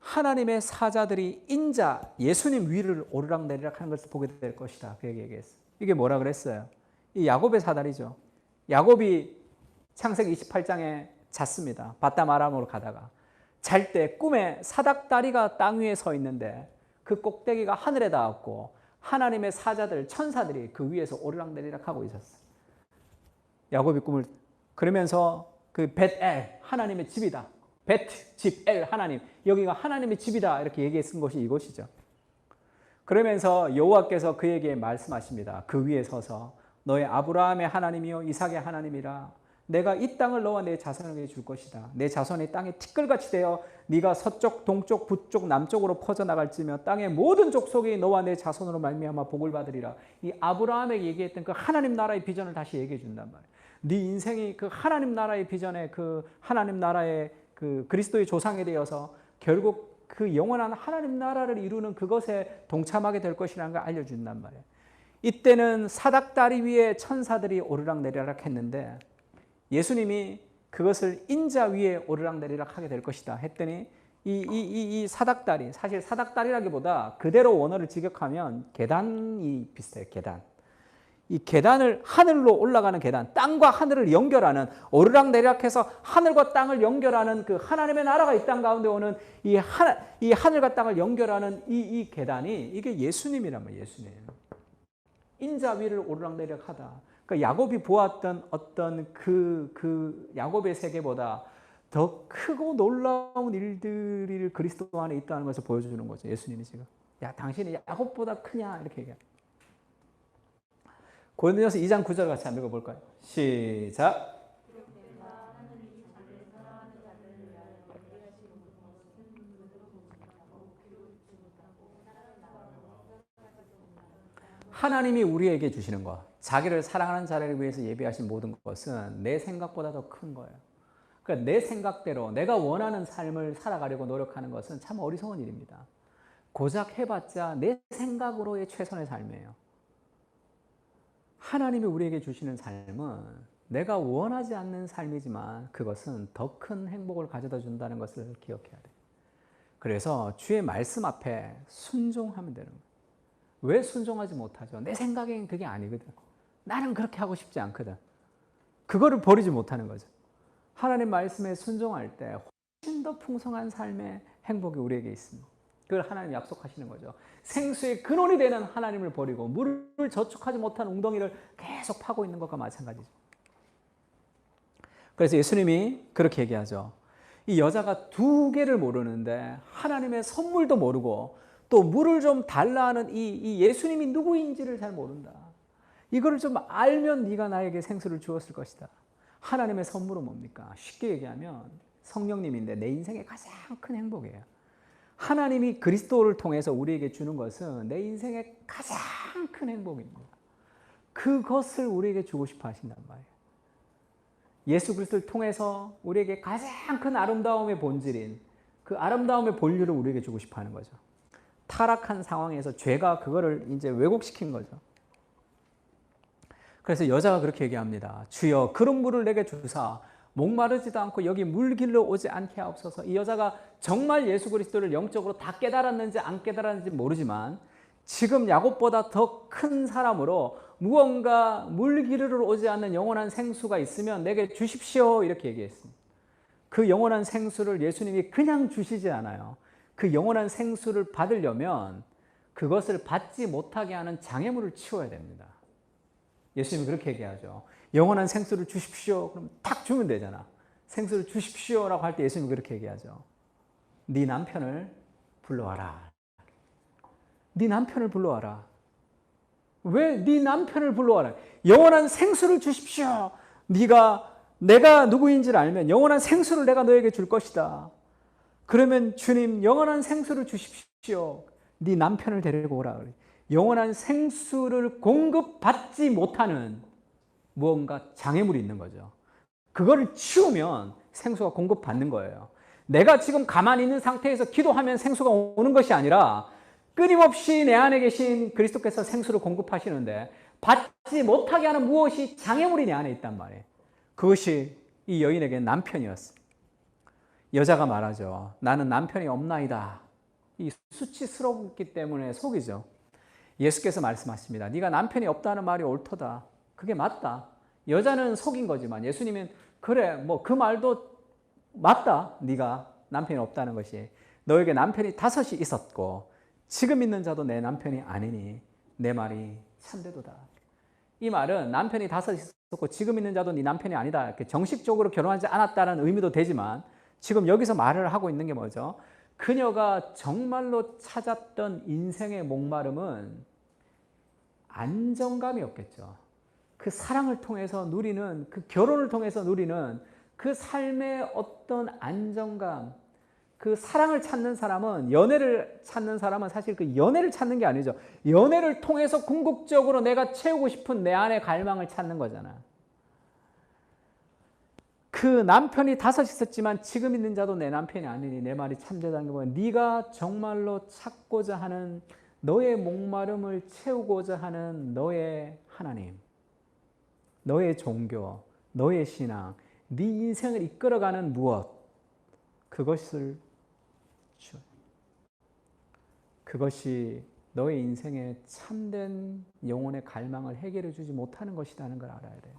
하나님의 사자들이 인자, 예수님 위를 오르락내리락 하는 것을 보게 될 것이다. 그 얘기했어요. 이게 뭐라 그랬어요? 이 야곱의 사달이죠. 야곱이 창세기 28장에 잤습니다. 바담 아람으로 가다가. 잘 때 꿈에 사닥다리가 땅 위에 서 있는데 그 꼭대기가 하늘에 닿았고 하나님의 사자들, 천사들이 그 위에서 오르락내리락 하고 있었어요. 야곱이 꿈을 그러면서 그 벳엘, 하나님의 집이다. 베트, 집, 엘, 하나님. 여기가 하나님의 집이다. 이렇게 얘기했은 곳이 이곳이죠. 그러면서 여호와께서 그에게 말씀하십니다. 그 위에 서서 너의 아브라함의 하나님이요 이삭의 하나님이라. 내가 이 땅을 너와 내 자손에게 줄 것이다. 내 자손이 땅에 티끌같이 되어 네가 서쪽, 동쪽, 북쪽, 남쪽으로 퍼져나갈지며 땅의 모든 족속이 너와 내 자손으로 말미암아 복을 받으리라. 이 아브라함에게 얘기했던 그 하나님 나라의 비전을 다시 얘기해 준단 말이에요. 네 인생이 그 하나님 나라의 비전에 그 하나님 나라의 그 그리스도의 조상이 되어서 결국 그 영원한 하나님 나라를 이루는 그것에 동참하게 될 것이라는 걸 알려준단 말이에요. 이때는 사닥다리 위에 천사들이 오르락내리락 했는데 예수님이 그것을 인자 위에 오르락내리락 하게 될 것이다 했더니 이 사닥다리, 사실 사닥다리라기보다 그대로 원어를 직역하면 계단이 비슷해요. 계단. 이 계단을 하늘로 올라가는 계단, 땅과 하늘을 연결하는 오르락내리락해서 하늘과 땅을 연결하는 그 하나님의 나라가 이 땅 가운데 오는 이 하늘과 땅을 연결하는 이 계단이 이게 예수님이란 말이에요. 예수님. 인자 위를 오르락내리락하다. 그러니까 야곱이 보았던 어떤 그 야곱의 세계보다 더 크고 놀라운 일들이 그리스도 안에 있다는 것을 보여주는 거죠. 예수님이 지금. 야, 당신이 야곱보다 크냐? 이렇게 얘기해요. 고린도전서 2장 9절 같이 한번 읽어볼까요? 시작. 하나님이 우리에게 주시는 것, 자기를 사랑하는 자를 위해서 예비하신 모든 것은 내 생각보다 더 큰 거예요. 그러니까 내 생각대로 내가 원하는 삶을 살아가려고 노력하는 것은 참 어리석은 일입니다. 고작 해봤자 내 생각으로의 최선의 삶이에요. 하나님이 우리에게 주시는 삶은 내가 원하지 않는 삶이지만 그것은 더 큰 행복을 가져다 준다는 것을 기억해야 돼요. 그래서 주의 말씀 앞에 순종하면 되는 거예요. 왜 순종하지 못하죠? 내 생각엔 그게 아니거든. 나는 그렇게 하고 싶지 않거든. 그거를 버리지 못하는 거죠. 하나님 말씀에 순종할 때 훨씬 더 풍성한 삶의 행복이 우리에게 있습니다. 그걸 하나님 약속하시는 거죠. 생수의 근원이 되는 하나님을 버리고 물을 저축하지 못한 웅덩이를 계속 파고 있는 것과 마찬가지죠. 그래서 예수님이 그렇게 얘기하죠. 이 여자가 두 개를 모르는데 하나님의 선물도 모르고 또 물을 좀 달라 하는 이 예수님이 누구인지를 잘 모른다. 이거를 좀 알면 네가 나에게 생수를 주었을 것이다. 하나님의 선물은 뭡니까? 쉽게 얘기하면 성령님인데 내 인생의 가장 큰 행복이에요. 하나님이 그리스도를 통해서 우리에게 주는 것은 내 인생의 가장 큰 행복입니다. 그것을 우리에게 주고 싶어 하신단 말이에요. 예수 그리스도를 통해서 우리에게 가장 큰 아름다움의 본질인 그 아름다움의 본류를 우리에게 주고 싶어 하는 거죠. 타락한 상황에서 죄가 그거를 이제 왜곡시킨 거죠. 그래서 여자가 그렇게 얘기합니다. 주여 그런 물을 내게 주사 목마르지도 않고 여기 물길로 오지 않게 하옵소서. 이 여자가 정말 예수 그리스도를 영적으로 다 깨달았는지 안 깨달았는지 모르지만 지금 야곱보다 더 큰 사람으로 무언가 물길로 오지 않는 영원한 생수가 있으면 내게 주십시오 이렇게 얘기했습니다. 그 영원한 생수를 예수님이 그냥 주시지 않아요. 그 영원한 생수를 받으려면 그것을 받지 못하게 하는 장애물을 치워야 됩니다. 예수님이 그렇게 얘기하죠. 영원한 생수를 주십시오. 그럼 탁 주면 되잖아. 생수를 주십시오라고 할 때 예수님이 그렇게 얘기하죠. 네 남편을 불러와라. 네 남편을 불러와라. 왜 네 남편을 불러와라? 영원한 생수를 주십시오. 내가 누구인지를 알면 영원한 생수를 내가 너에게 줄 것이다. 그러면 주님 영원한 생수를 주십시오. 네 남편을 데리고 오라. 영원한 생수를 공급받지 못하는 무언가 장애물이 있는 거죠. 그거를 치우면 생수가 공급받는 거예요. 내가 지금 가만히 있는 상태에서 기도하면 생수가 오는 것이 아니라 끊임없이 내 안에 계신 그리스도께서 생수를 공급하시는데 받지 못하게 하는 무엇이 장애물이 내 안에 있단 말이에요. 그것이 이 여인에게 남편이었습니다. 여자가 말하죠. 나는 남편이 없나이다. 이 수치스럽기 때문에 속이죠. 예수께서 말씀하십니다. 네가 남편이 없다는 말이 옳도다. 그게 맞다. 여자는 속인 거지만 예수님은 그래 뭐 그 말도 맞다. 네가 남편이 없다는 것이. 너에게 남편이 5이 있었고 지금 있는 자도 내 남편이 아니니 내 말이 참되도다. 이 말은 남편이 5이 있었고 지금 있는 자도 네 남편이 아니다. 이렇게 정식적으로 결혼하지 않았다는 의미도 되지만 지금 여기서 말을 하고 있는 게 뭐죠? 그녀가 정말로 찾았던 인생의 목마름은 안정감이었겠죠. 그 사랑을 통해서 누리는, 그 결혼을 통해서 누리는 그 삶의 어떤 안정감, 그 사랑을 찾는 사람은, 연애를 찾는 사람은 사실 그 연애를 찾는 게 아니죠. 연애를 통해서 궁극적으로 내가 채우고 싶은 내 안의 갈망을 찾는 거잖아. 그 남편이 5 있었지만 지금 있는 자도 내 남편이 아니니 내 말이 참되다는 게 뭐야? 네가 정말로 찾고자 하는 너의 목마름을 채우고자 하는 너의 하나님, 너의 종교, 너의 신앙, 네 인생을 이끌어가는 무엇, 그것을 줘. 그것이 너의 인생의 참된 영혼의 갈망을 해결해 주지 못하는 것이라는 걸 알아야 돼요.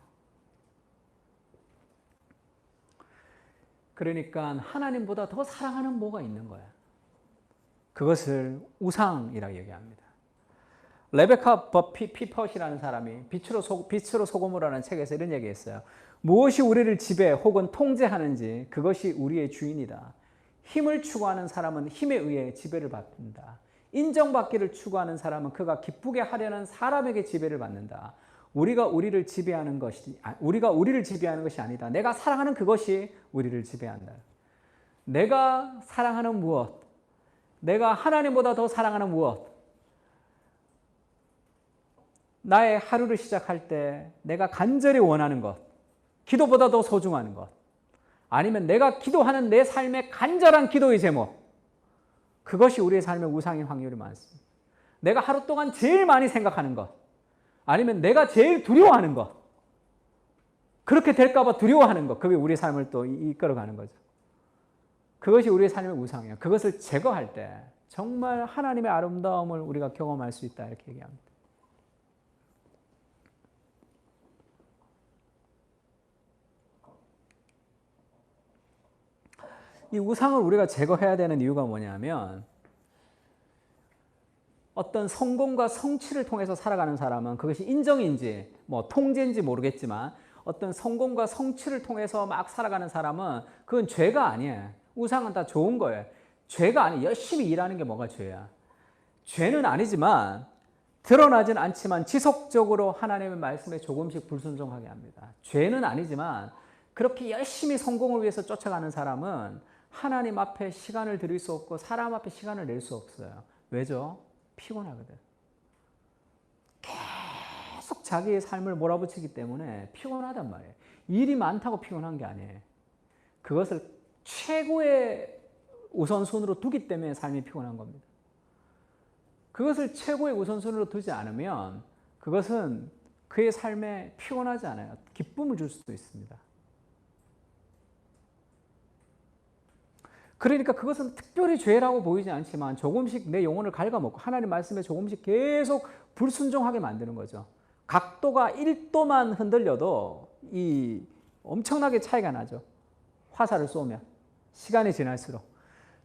그러니까 하나님보다 더 사랑하는 뭐가 있는 거야. 그것을 우상이라고 얘기합니다. 레베카 피퍼시라는 사람이 빛으로 소금으로라는 책에서 이런 얘기했어요. 무엇이 우리를 지배 혹은 통제하는지 그것이 우리의 주인이다. 힘을 추구하는 사람은 힘에 의해 지배를 받는다. 인정받기를 추구하는 사람은 그가 기쁘게 하려는 사람에게 지배를 받는다. 우리가 우리를 지배하는 것이 아니다. 내가 사랑하는 그것이 우리를 지배한다. 내가 사랑하는 무엇, 내가 하나님보다 더 사랑하는 무엇, 나의 하루를 시작할 때 내가 간절히 원하는 것, 기도보다 더 소중한 것, 아니면 내가 기도하는 내 삶의 간절한 기도의 제목, 그것이 우리의 삶의 우상인 확률이 많습니다. 내가 하루 동안 제일 많이 생각하는 것, 아니면 내가 제일 두려워하는 것, 그렇게 될까 봐 두려워하는 것, 그게 우리의 삶을 또 이끌어가는 거죠. 그것이 우리의 삶의 우상이에요. 그것을 제거할 때 정말 하나님의 아름다움을 우리가 경험할 수 있다, 이렇게 얘기합니다. 이 우상을 우리가 제거해야 되는 이유가 뭐냐면, 어떤 성공과 성취를 통해서 살아가는 사람은 그것이 인정인지 뭐 통제인지 모르겠지만, 어떤 성공과 성취를 통해서 막 살아가는 사람은 그건 죄가 아니에요. 우상은 다 좋은 거예요. 죄가 아니에요. 열심히 일하는 게 뭐가 죄야. 죄는 아니지만, 드러나진 않지만 지속적으로 하나님의 말씀에 조금씩 불순종하게 합니다. 죄는 아니지만 그렇게 열심히 성공을 위해서 쫓아가는 사람은 하나님 앞에 시간을 들일 수 없고 사람 앞에 시간을 낼 수 없어요. 왜죠? 피곤하거든. 계속 자기의 삶을 몰아붙이기 때문에 피곤하단 말이에요. 일이 많다고 피곤한 게 아니에요. 그것을 최고의 우선순위로 두기 때문에 삶이 피곤한 겁니다. 그것을 최고의 우선순위로 두지 않으면 그것은 그의 삶에 피곤하지 않아요. 기쁨을 줄 수도 있습니다. 그러니까 그것은 특별히 죄라고 보이지 않지만 조금씩 내 영혼을 갉아먹고 하나님 말씀에 조금씩 계속 불순종하게 만드는 거죠. 각도가 1도만 흔들려도 이 엄청나게 차이가 나죠. 화살을 쏘면 시간이 지날수록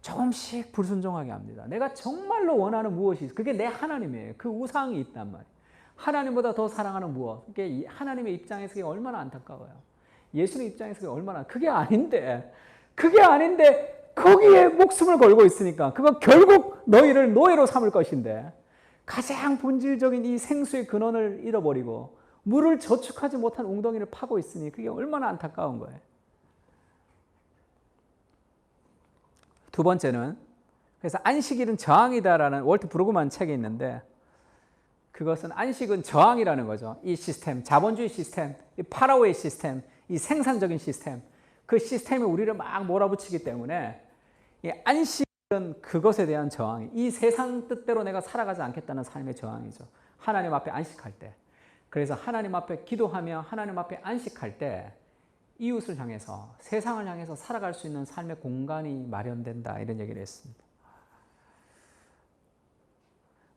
조금씩 불순종하게 합니다. 내가 정말로 원하는 무엇이 있어? 그게 내 하나님이에요. 그 우상이 있단 말이에요. 하나님보다 더 사랑하는 무엇? 그게 하나님의 입장에서 그게 얼마나 안타까워요. 예수님 입장에서 그게 얼마나, 그게 아닌데 거기에 목숨을 걸고 있으니까 그건 결국 너희를 노예로 삼을 것인데, 가장 본질적인 이 생수의 근원을 잃어버리고 물을 저축하지 못한 웅덩이를 파고 있으니 그게 얼마나 안타까운 거예요. 두 번째는, 그래서 안식일은 저항이다라는 월트 브루그만 책이 있는데, 그것은 안식은 저항이라는 거죠. 이 시스템, 자본주의 시스템, 이 파라오의 시스템, 이 생산적인 시스템, 그 시스템이 우리를 막 몰아붙이기 때문에 이 안식은 그것에 대한 저항이, 이 세상 뜻대로 내가 살아가지 않겠다는 삶의 저항이죠. 하나님 앞에 안식할 때. 그래서 하나님 앞에 기도하며 하나님 앞에 안식할 때 이웃을 향해서, 세상을 향해서 살아갈 수 있는 삶의 공간이 마련된다, 이런 얘기를 했습니다.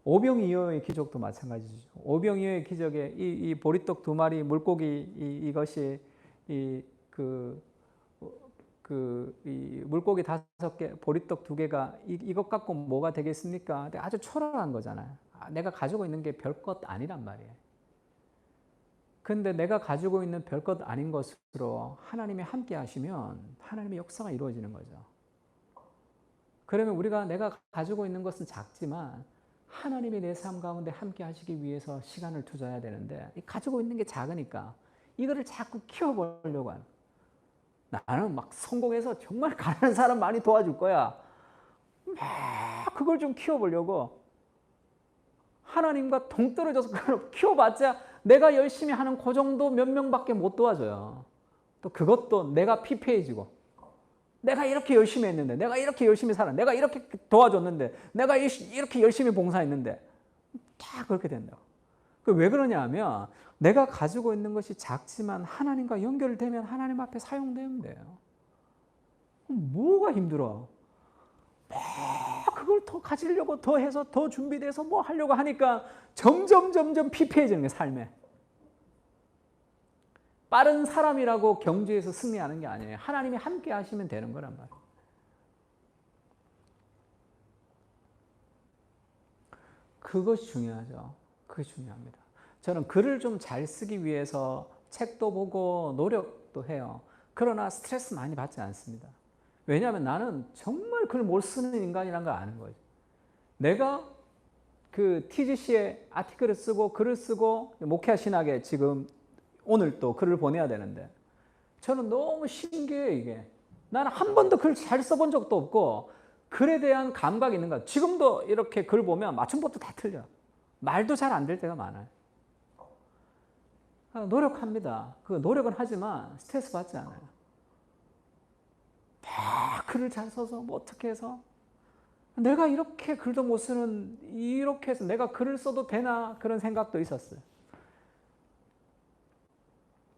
오병이어의 기적도 마찬가지죠. 오병이어의 기적에 이 보리떡 2마리, 물고기 이것이 이 물고기 5개, 보리떡 2개가 이것 갖고 뭐가 되겠습니까? 근데 아주 초라한 거잖아요. 내가 가지고 있는 게 별것 아니란 말이에요. 근데 내가 가지고 있는 별것 아닌 것으로 하나님이 함께 하시면 하나님의 역사가 이루어지는 거죠. 그러면 내가 가지고 있는 것은 작지만 하나님이 내 삶 가운데 함께 하시기 위해서 시간을 투자해야 되는데, 가지고 있는 게 작으니까 이거를 자꾸 키워보려고 하는. 나는 막 성공해서 정말 가난한 사람 많이 도와줄 거야. 막 그걸 좀 키워보려고 하나님과 동떨어져서 그걸 키워봤자 내가 열심히 하는 그 정도 몇 명밖에 못 도와줘요. 또 그것도 내가 피폐해지고, 내가 이렇게 열심히 했는데, 내가 이렇게 열심히 살았는데, 내가 이렇게 도와줬는데, 내가 이렇게 열심히 봉사했는데, 다 그렇게 된다고. 왜 그러냐 하면 내가 가지고 있는 것이 작지만 하나님과 연결되면 하나님 앞에 사용되면 돼요. 뭐가 힘들어? 그걸 더 가지려고 더 해서 더 준비돼서 뭐 하려고 하니까 점점 피폐해지는 거예요, 삶에. 빠른 사람이라고 경주에서 승리하는 게 아니에요. 하나님이 함께 하시면 되는 거란 말이에요. 그것이 중요하죠. 그게 중요합니다. 저는 글을 좀 잘 쓰기 위해서 책도 보고 노력도 해요. 그러나 스트레스 많이 받지 않습니다. 왜냐하면 나는 정말 글 못 쓰는 인간이라는 걸 아는 거죠. 내가 그 TGC에 아티클을 쓰고 글을 쓰고 목회와 신학에 지금 오늘 또 글을 보내야 되는데 저는 너무 신기해요. 이게 나는 한 번도 글 잘 써본 적도 없고 글에 대한 감각이 있는 거야. 지금도 이렇게 글 보면 맞춤법도 다 틀려. 말도 잘 안 될 때가 많아요. 노력합니다. 그 노력은 하지만 스트레스 받지 않아요. 막 글을 잘 써서 뭐 어떻게 해서 내가 이렇게 글도 못 쓰는 이렇게 해서 내가 글을 써도 되나 그런 생각도 있었어요.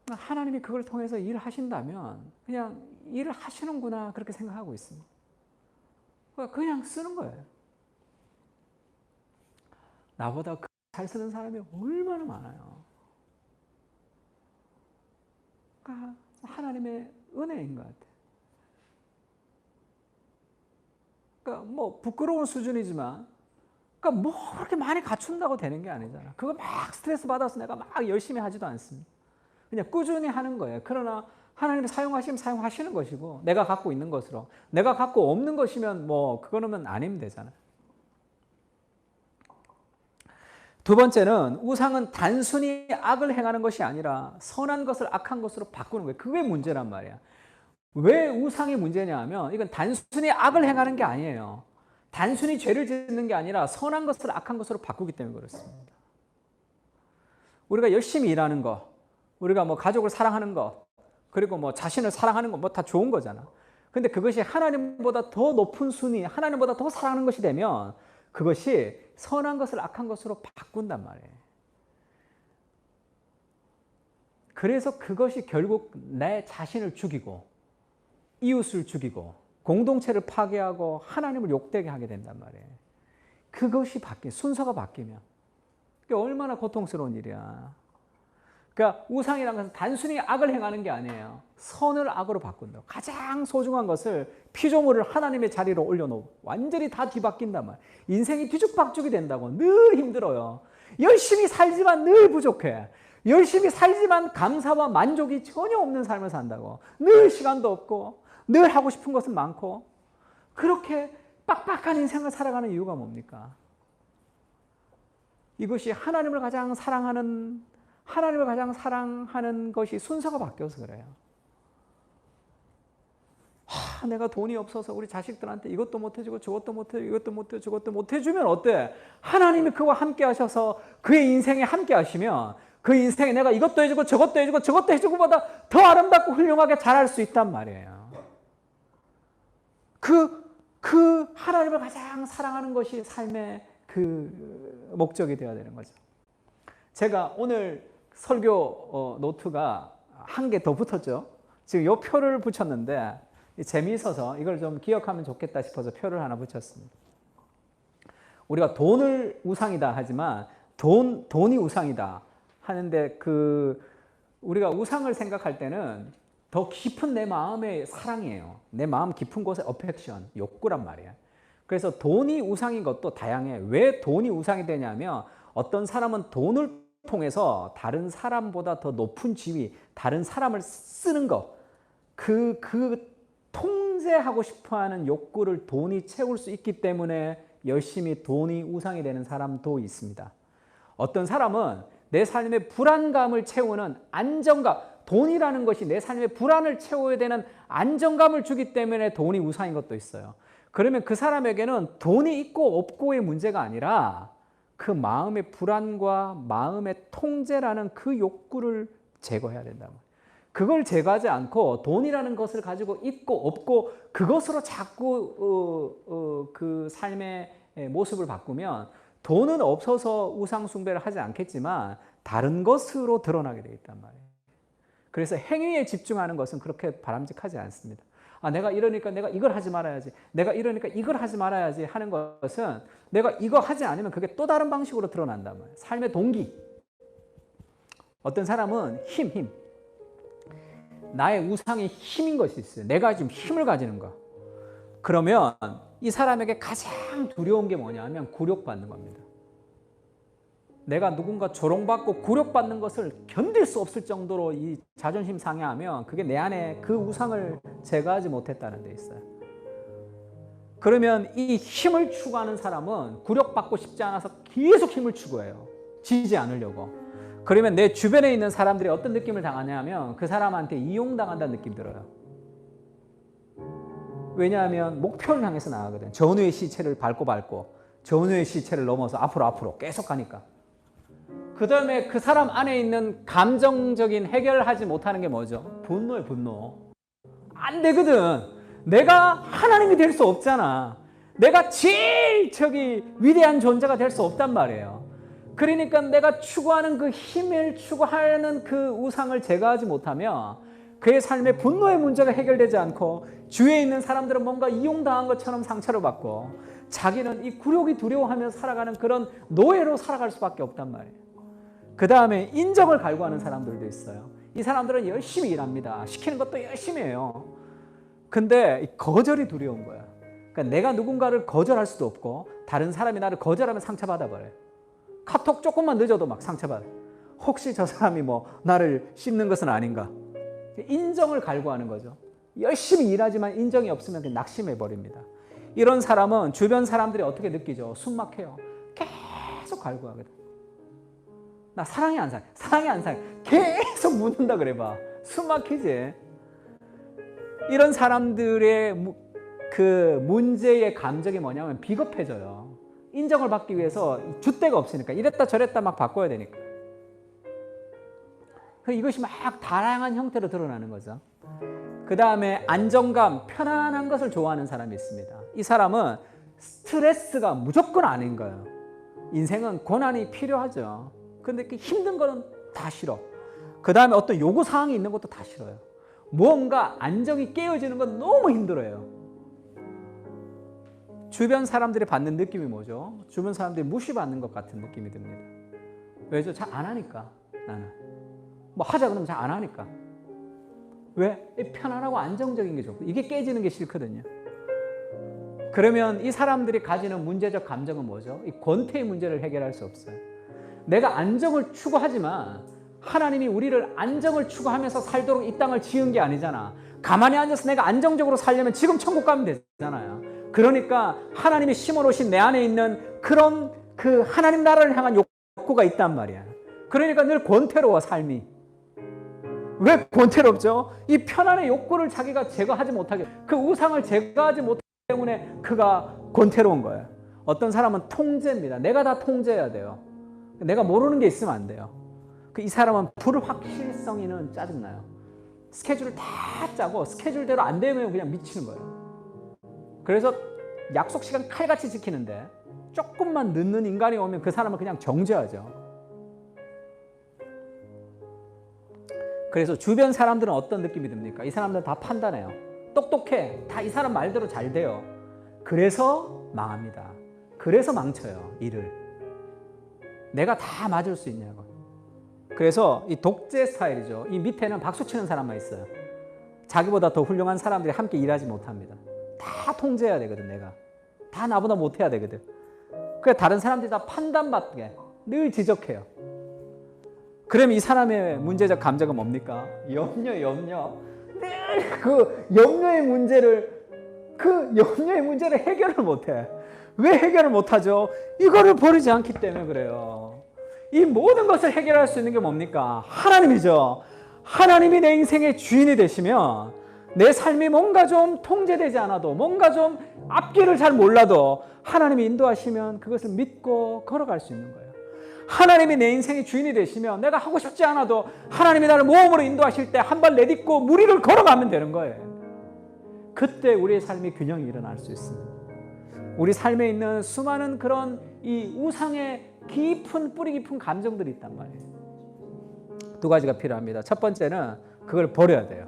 하나님이 그걸 통해서 일하신다면 그냥 일을 하시는구나 그렇게 생각하고 있습니다. 그냥 쓰는 거예요. 나보다 잘 쓰는 사람이 얼마나 많아요. 그러니까 하나님의 은혜인 것 같아요. 그러니까 뭐 부끄러운 수준이지만 그러니까 뭐 그렇게 많이 갖춘다고 되는 게 아니잖아. 그거 막 스트레스 받아서 내가 막 열심히 하지도 않습니다. 그냥 꾸준히 하는 거예요. 그러나 하나님이 사용하시면 사용하시는 것이고 내가 갖고 있는 것으로 내가 갖고 없는 것이면 뭐 그거는 아니면 되잖아요. 두 번째는 우상은 단순히 악을 행하는 것이 아니라 선한 것을 악한 것으로 바꾸는 거예요. 그게 문제란 말이야. 왜 우상이 문제냐 하면 이건 단순히 악을 행하는 게 아니에요. 단순히 죄를 짓는 게 아니라 선한 것을 악한 것으로 바꾸기 때문에 그렇습니다. 우리가 열심히 일하는 거, 우리가 뭐 가족을 사랑하는 거, 그리고 뭐 자신을 사랑하는 거 뭐 다 좋은 거잖아. 근데 그것이 하나님보다 더 높은 순위, 하나님보다 더 사랑하는 것이 되면 그것이 선한 것을 악한 것으로 바꾼단 말이에요. 그래서 그것이 결국 내 자신을 죽이고 이웃을 죽이고 공동체를 파괴하고 하나님을 욕되게 하게 된단 말이에요. 그것이 순서가 바뀌면 그게 얼마나 고통스러운 일이야. 그러니까 우상이라는 것은 단순히 악을 행하는 게 아니에요. 선을 악으로 바꾼다. 가장 소중한 것을 피조물을 하나님의 자리로 올려놓고 완전히 다 뒤바뀐단 말이에요. 인생이 뒤죽박죽이 된다고. 늘 힘들어요. 열심히 살지만 늘 부족해. 열심히 살지만 감사와 만족이 전혀 없는 삶을 산다고. 늘 시간도 없고 늘 하고 싶은 것은 많고 그렇게 빡빡한 인생을 살아가는 이유가 뭡니까? 이것이 하나님을 가장 사랑하는 것이 순서가 바뀌어서 그래요. 내가 돈이 없어서 우리 자식들한테 이것도 못 해주고 저것도 못 해주고 이것도 못 해주고 저것도 못 해주면 어때? 하나님이 그와 함께 하셔서 그의 인생에 함께 하시면 그 인생에 내가 이것도 해주고 저것도 해주고 저것도 해주고보다 더 아름답고 훌륭하게 잘할 수 있단 말이에요. 그 하나님을 가장 사랑하는 것이 삶의 그 목적이 되어야 되는 거죠. 제가 오늘 설교 노트가 한 개 더 붙었죠. 지금 이 표를 붙였는데 재미있어서 이걸 좀 기억하면 좋겠다 싶어서 표를 하나 붙였습니다. 우리가 돈을 우상이다 하지만 돈이 우상이다 하는데 우리가 우상을 생각할 때는 더 깊은 내 마음의 사랑이에요. 내 마음 깊은 곳의 어펙션, 욕구란 말이에요. 그래서 돈이 우상인 것도 다양해. 왜 돈이 우상이 되냐면 어떤 사람은 돈을 통해서 다른 사람보다 더 높은 지위, 다른 사람을 쓰는 것, 그 통제하고 싶어하는 욕구를 돈이 채울 수 있기 때문에 열심히 돈이 우상이 되는 사람도 있습니다. 어떤 사람은 내 삶의 불안감을 채우는 안정감, 돈이라는 것이 내 삶의 불안을 채워야 되는 안정감을 주기 때문에 돈이 우상인 것도 있어요. 그러면 그 사람에게는 돈이 있고 없고의 문제가 아니라 그 마음의 불안과 마음의 통제라는 그 욕구를 제거해야 된다. 그걸 제거하지 않고 돈이라는 것을 가지고 있고 없고 그것으로 자꾸 그 삶의 모습을 바꾸면 돈은 없어서 우상 숭배를 하지 않겠지만 다른 것으로 드러나게 되어 있단 말이에요. 그래서 행위에 집중하는 것은 그렇게 바람직하지 않습니다. 내가 이러니까 내가 이걸 하지 말아야지. 내가 이러니까 이걸 하지 말아야지 하는 것은 내가 이거 하지 않으면 그게 또 다른 방식으로 드러난단 말이에요. 삶의 동기. 어떤 사람은 힘. 나의 우상이 힘인 것이 있어요. 내가 지금 힘을 가지는 거. 그러면 이 사람에게 가장 두려운 게 뭐냐면 굴욕받는 겁니다. 내가 누군가 조롱받고 굴욕받는 것을 견딜 수 없을 정도로 이 자존심 상해하면 그게 내 안에 그 우상을 제거하지 못했다는 데 있어요. 그러면 이 힘을 추구하는 사람은 굴욕받고 싶지 않아서 계속 힘을 추구해요. 지지 않으려고. 그러면 내 주변에 있는 사람들이 어떤 느낌을 당하냐면 그 사람한테 이용당한다는 느낌 들어요. 왜냐하면 목표를 향해서 나가거든. 전우의 시체를 밟고 전우의 시체를 넘어서 앞으로 계속 가니까. 그 다음에 그 사람 안에 있는 감정적인 해결하지 못하는 게 뭐죠? 분노예요, 분노. 안 되거든. 내가 하나님이 될 수 없잖아. 내가 제일 위대한 존재가 될 수 없단 말이에요. 그러니까 내가 추구하는 그 힘을 추구하는 그 우상을 제거하지 못하면 그의 삶의 분노의 문제가 해결되지 않고 주위에 있는 사람들은 뭔가 이용당한 것처럼 상처를 받고 자기는 이 굴욕이 두려워하며 살아가는 그런 노예로 살아갈 수밖에 없단 말이에요. 그 다음에 인정을 갈구하는 사람들도 있어요. 이 사람들은 열심히 일합니다. 시키는 것도 열심히 해요. 근데 거절이 두려운 거야. 그러니까 내가 누군가를 거절할 수도 없고 다른 사람이 나를 거절하면 상처받아 버려요. 카톡 조금만 늦어도 막 상처받아. 혹시 저 사람이 나를 씹는 것은 아닌가. 인정을 갈구하는 거죠. 열심히 일하지만 인정이 없으면 낙심해 버립니다. 이런 사람은 주변 사람들이 어떻게 느끼죠? 숨 막혀요. 계속 갈구하거든. 나 사랑해 안 사랑해? 사랑해 안 사랑해? 계속 묻는다 그래 봐. 숨 막히지. 이런 사람들의 그 문제의 감정이 뭐냐면 비겁해져요. 인정을 받기 위해서 줏대가 없으니까 이랬다 저랬다 막 바꿔야 되니까. 이것이 막 다양한 형태로 드러나는 거죠. 그 다음에 안정감, 편안한 것을 좋아하는 사람이 있습니다. 이 사람은 스트레스가 무조건 아닌 거예요. 인생은 고난이 필요하죠. 근데 힘든 거는 다 싫어. 그 다음에 어떤 요구사항이 있는 것도 다 싫어요. 무언가 안정이 깨어지는 건 너무 힘들어요. 주변 사람들이 받는 느낌이 뭐죠? 주변 사람들이 무시받는 것 같은 느낌이 듭니다. 왜죠? 잘 안 하니까. 나는 하자 그러면 잘 안 하니까. 왜? 편안하고 안정적인 게 좋고 이게 깨지는 게 싫거든요. 그러면 이 사람들이 가지는 문제적 감정은 뭐죠? 이 권태의 문제를 해결할 수 없어요. 내가 안정을 추구하지만 하나님이 우리를 안정을 추구하면서 살도록 이 땅을 지은 게 아니잖아. 가만히 앉아서 내가 안정적으로 살려면 지금 천국 가면 되잖아요. 그러니까 하나님이 심어놓으신 내 안에 있는 그런 그 하나님 나라를 향한 욕구가 있단 말이야. 그러니까 늘 권태로워 삶이. 왜 권태롭죠? 이 편안의 욕구를 자기가 제거하지 못하게, 그 우상을 제거하지 못하기 때문에 그가 권태로운 거예요. 어떤 사람은 통제입니다. 내가 다 통제해야 돼요. 내가 모르는 게 있으면 안 돼요. 이 사람은 불확실성이는 짜증나요. 스케줄을 다 짜고 스케줄대로 안 되면 그냥 미치는 거예요. 그래서 약속 시간 칼같이 지키는데 조금만 늦는 인간이 오면 그 사람은 그냥 정죄하죠. 그래서 주변 사람들은 어떤 느낌이 듭니까? 이 사람들은 다 판단해요. 똑똑해. 다 이 사람 말대로 잘 돼요. 그래서 망합니다. 그래서 망쳐요, 일을. 내가 다 맞을 수 있냐고. 그래서 이 독재 스타일이죠. 이 밑에는 박수 치는 사람만 있어요. 자기보다 더 훌륭한 사람들이 함께 일하지 못합니다. 다 통제해야 되거든, 내가. 다 나보다 못해야 되거든. 그래서 다른 사람들이 다 판단받게 늘 지적해요. 그럼 이 사람의 문제적 감정은 뭡니까? 염려. 늘 그 염려의 문제를 해결을 못해. 왜 해결을 못하죠? 이거를 버리지 않기 때문에 그래요. 이 모든 것을 해결할 수 있는 게 뭡니까? 하나님이죠. 하나님이 내 인생의 주인이 되시면 내 삶이 뭔가 좀 통제되지 않아도, 뭔가 좀 앞길을 잘 몰라도 하나님이 인도하시면 그것을 믿고 걸어갈 수 있는 거예요. 하나님이 내 인생의 주인이 되시면 내가 하고 싶지 않아도 하나님이 나를 모험으로 인도하실 때 한 발 내딛고 물 위를 걸어가면 되는 거예요. 그때 우리의 삶의 균형이 일어날 수 있습니다. 우리 삶에 있는 수많은 그런 이 우상의 뿌리 깊은 감정들이 있단 말이에요. 두 가지가 필요합니다. 첫 번째는 그걸 버려야 돼요.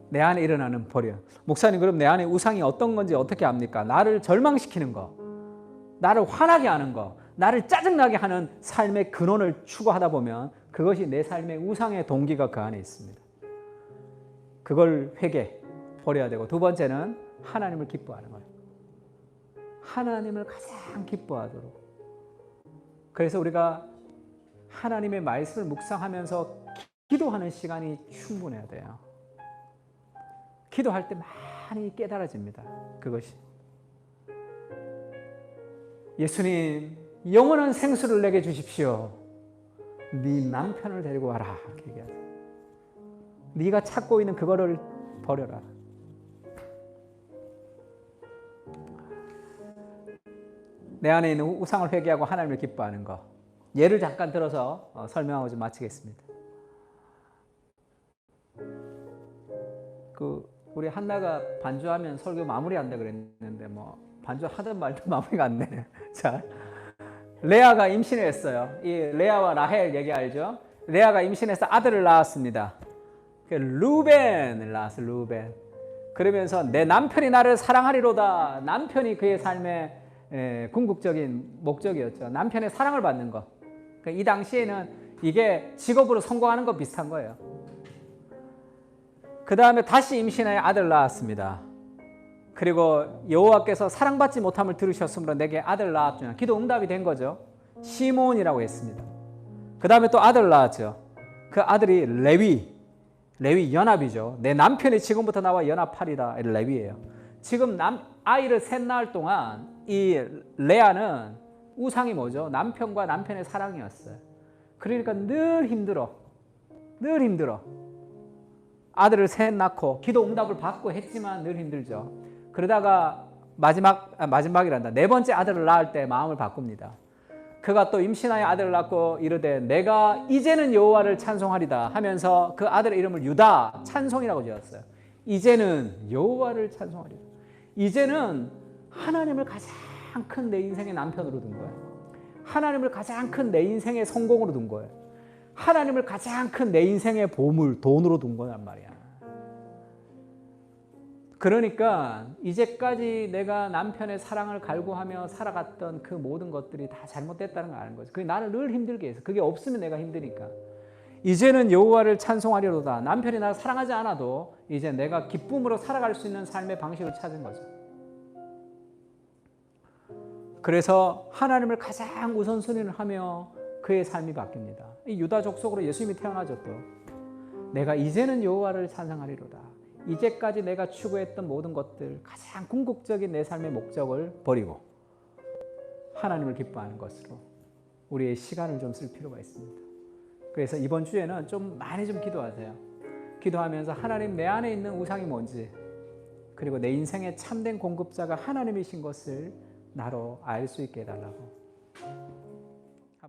내 안에 일어나는 버려. 목사님, 그럼 내 안에 우상이 어떤 건지 어떻게 압니까? 나를 절망시키는 거, 나를 화나게 하는 거, 나를 짜증나게 하는 삶의 근원을 추구하다 보면 그것이 내 삶의 우상의 동기가 그 안에 있습니다. 그걸 버려야 되고, 두 번째는 하나님을 기뻐하는 거예요. 하나님을 가장 기뻐하도록. 그래서 우리가 하나님의 말씀을 묵상하면서 기도하는 시간이 충분해야 돼요. 기도할 때 많이 깨달아집니다. 그것이. 예수님, 영원한 생수를 내게 주십시오. 네 남편을 데리고 와라. 이렇게 얘기하죠. 네가 찾고 있는 그거를 버려라. 내 안에 있는 우상을 회개하고 하나님을 기뻐하는 것. 예를 잠깐 들어서 설명하고 좀 마치겠습니다. 우리 한나가 반주하면 설교 마무리한다 그랬는데 반주하든 말든 마무리가 안 되네. 자, 레아가 임신을 했어요. 이 레아와 라헬 얘기 알죠? 레아가 임신해서 아들을 낳았습니다. 루벤을 낳았어요. 루벤. 그러면서 내 남편이 나를 사랑하리로다. 남편이 그의 삶의 궁극적인 목적이었죠. 남편의 사랑을 받는 것. 이 당시에는 이게 직업으로 성공하는 것 비슷한 거예요. 그 다음에 다시 임신하여 아들을 낳았습니다. 그리고 여호와께서 사랑받지 못함을 들으셨으므로 내게 아들을 낳았죠. 기도 응답이 된 거죠. 시몬이라고 했습니다. 그 다음에 또 아들을 낳았죠. 그 아들이 레위 연합이죠. 내 남편이 지금부터 나와 연합하리라. 레위예요. 지금 아이를 셋 낳을 동안 이 레아는 우상이 뭐죠? 남편과 남편의 사랑이었어요. 그러니까 늘 힘들어. 아들을 셋 낳고 기도 응답을 받고 했지만 늘 힘들죠. 그러다가 마지막이란다. 네 번째 아들을 낳을 때 마음을 바꿉니다. 그가 또 임신하여 아들을 낳고 이르되 내가 이제는 여호와를 찬송하리다 하면서 그 아들의 이름을 유다 찬송이라고 지었어요. 이제는 여호와를 찬송하리다. 이제는 하나님을 가장 큰 내 인생의 남편으로 둔 거예요. 하나님을 가장 큰 내 인생의 성공으로 둔 거예요. 하나님을 가장 큰 내 인생의 보물, 돈으로 둔 거란 말이야. 그러니까 이제까지 내가 남편의 사랑을 갈구하며 살아갔던 그 모든 것들이 다 잘못됐다는 걸 아는 거죠. 그게 나를 늘 힘들게 해서 그게 없으면 내가 힘드니까. 이제는 여호와를 찬송하리로다. 남편이 나를 사랑하지 않아도 이제 내가 기쁨으로 살아갈 수 있는 삶의 방식을 찾은 거죠. 그래서 하나님을 가장 우선순위를 하며 그의 삶이 바뀝니다. 이 유다족 속으로 예수님이 태어나죠. 또 내가 이제는 여호와를 찬송하리로다. 이제까지 내가 추구했던 모든 것들, 가장 궁극적인 내 삶의 목적을 버리고 하나님을 기뻐하는 것으로 우리의 시간을 좀 쓸 필요가 있습니다. 그래서 이번 주에는 좀 많이 좀 기도하세요. 기도하면서 하나님, 내 안에 있는 우상이 뭔지, 그리고 내 인생의 참된 공급자가 하나님이신 것을 나로 알 수 있게 해달라고.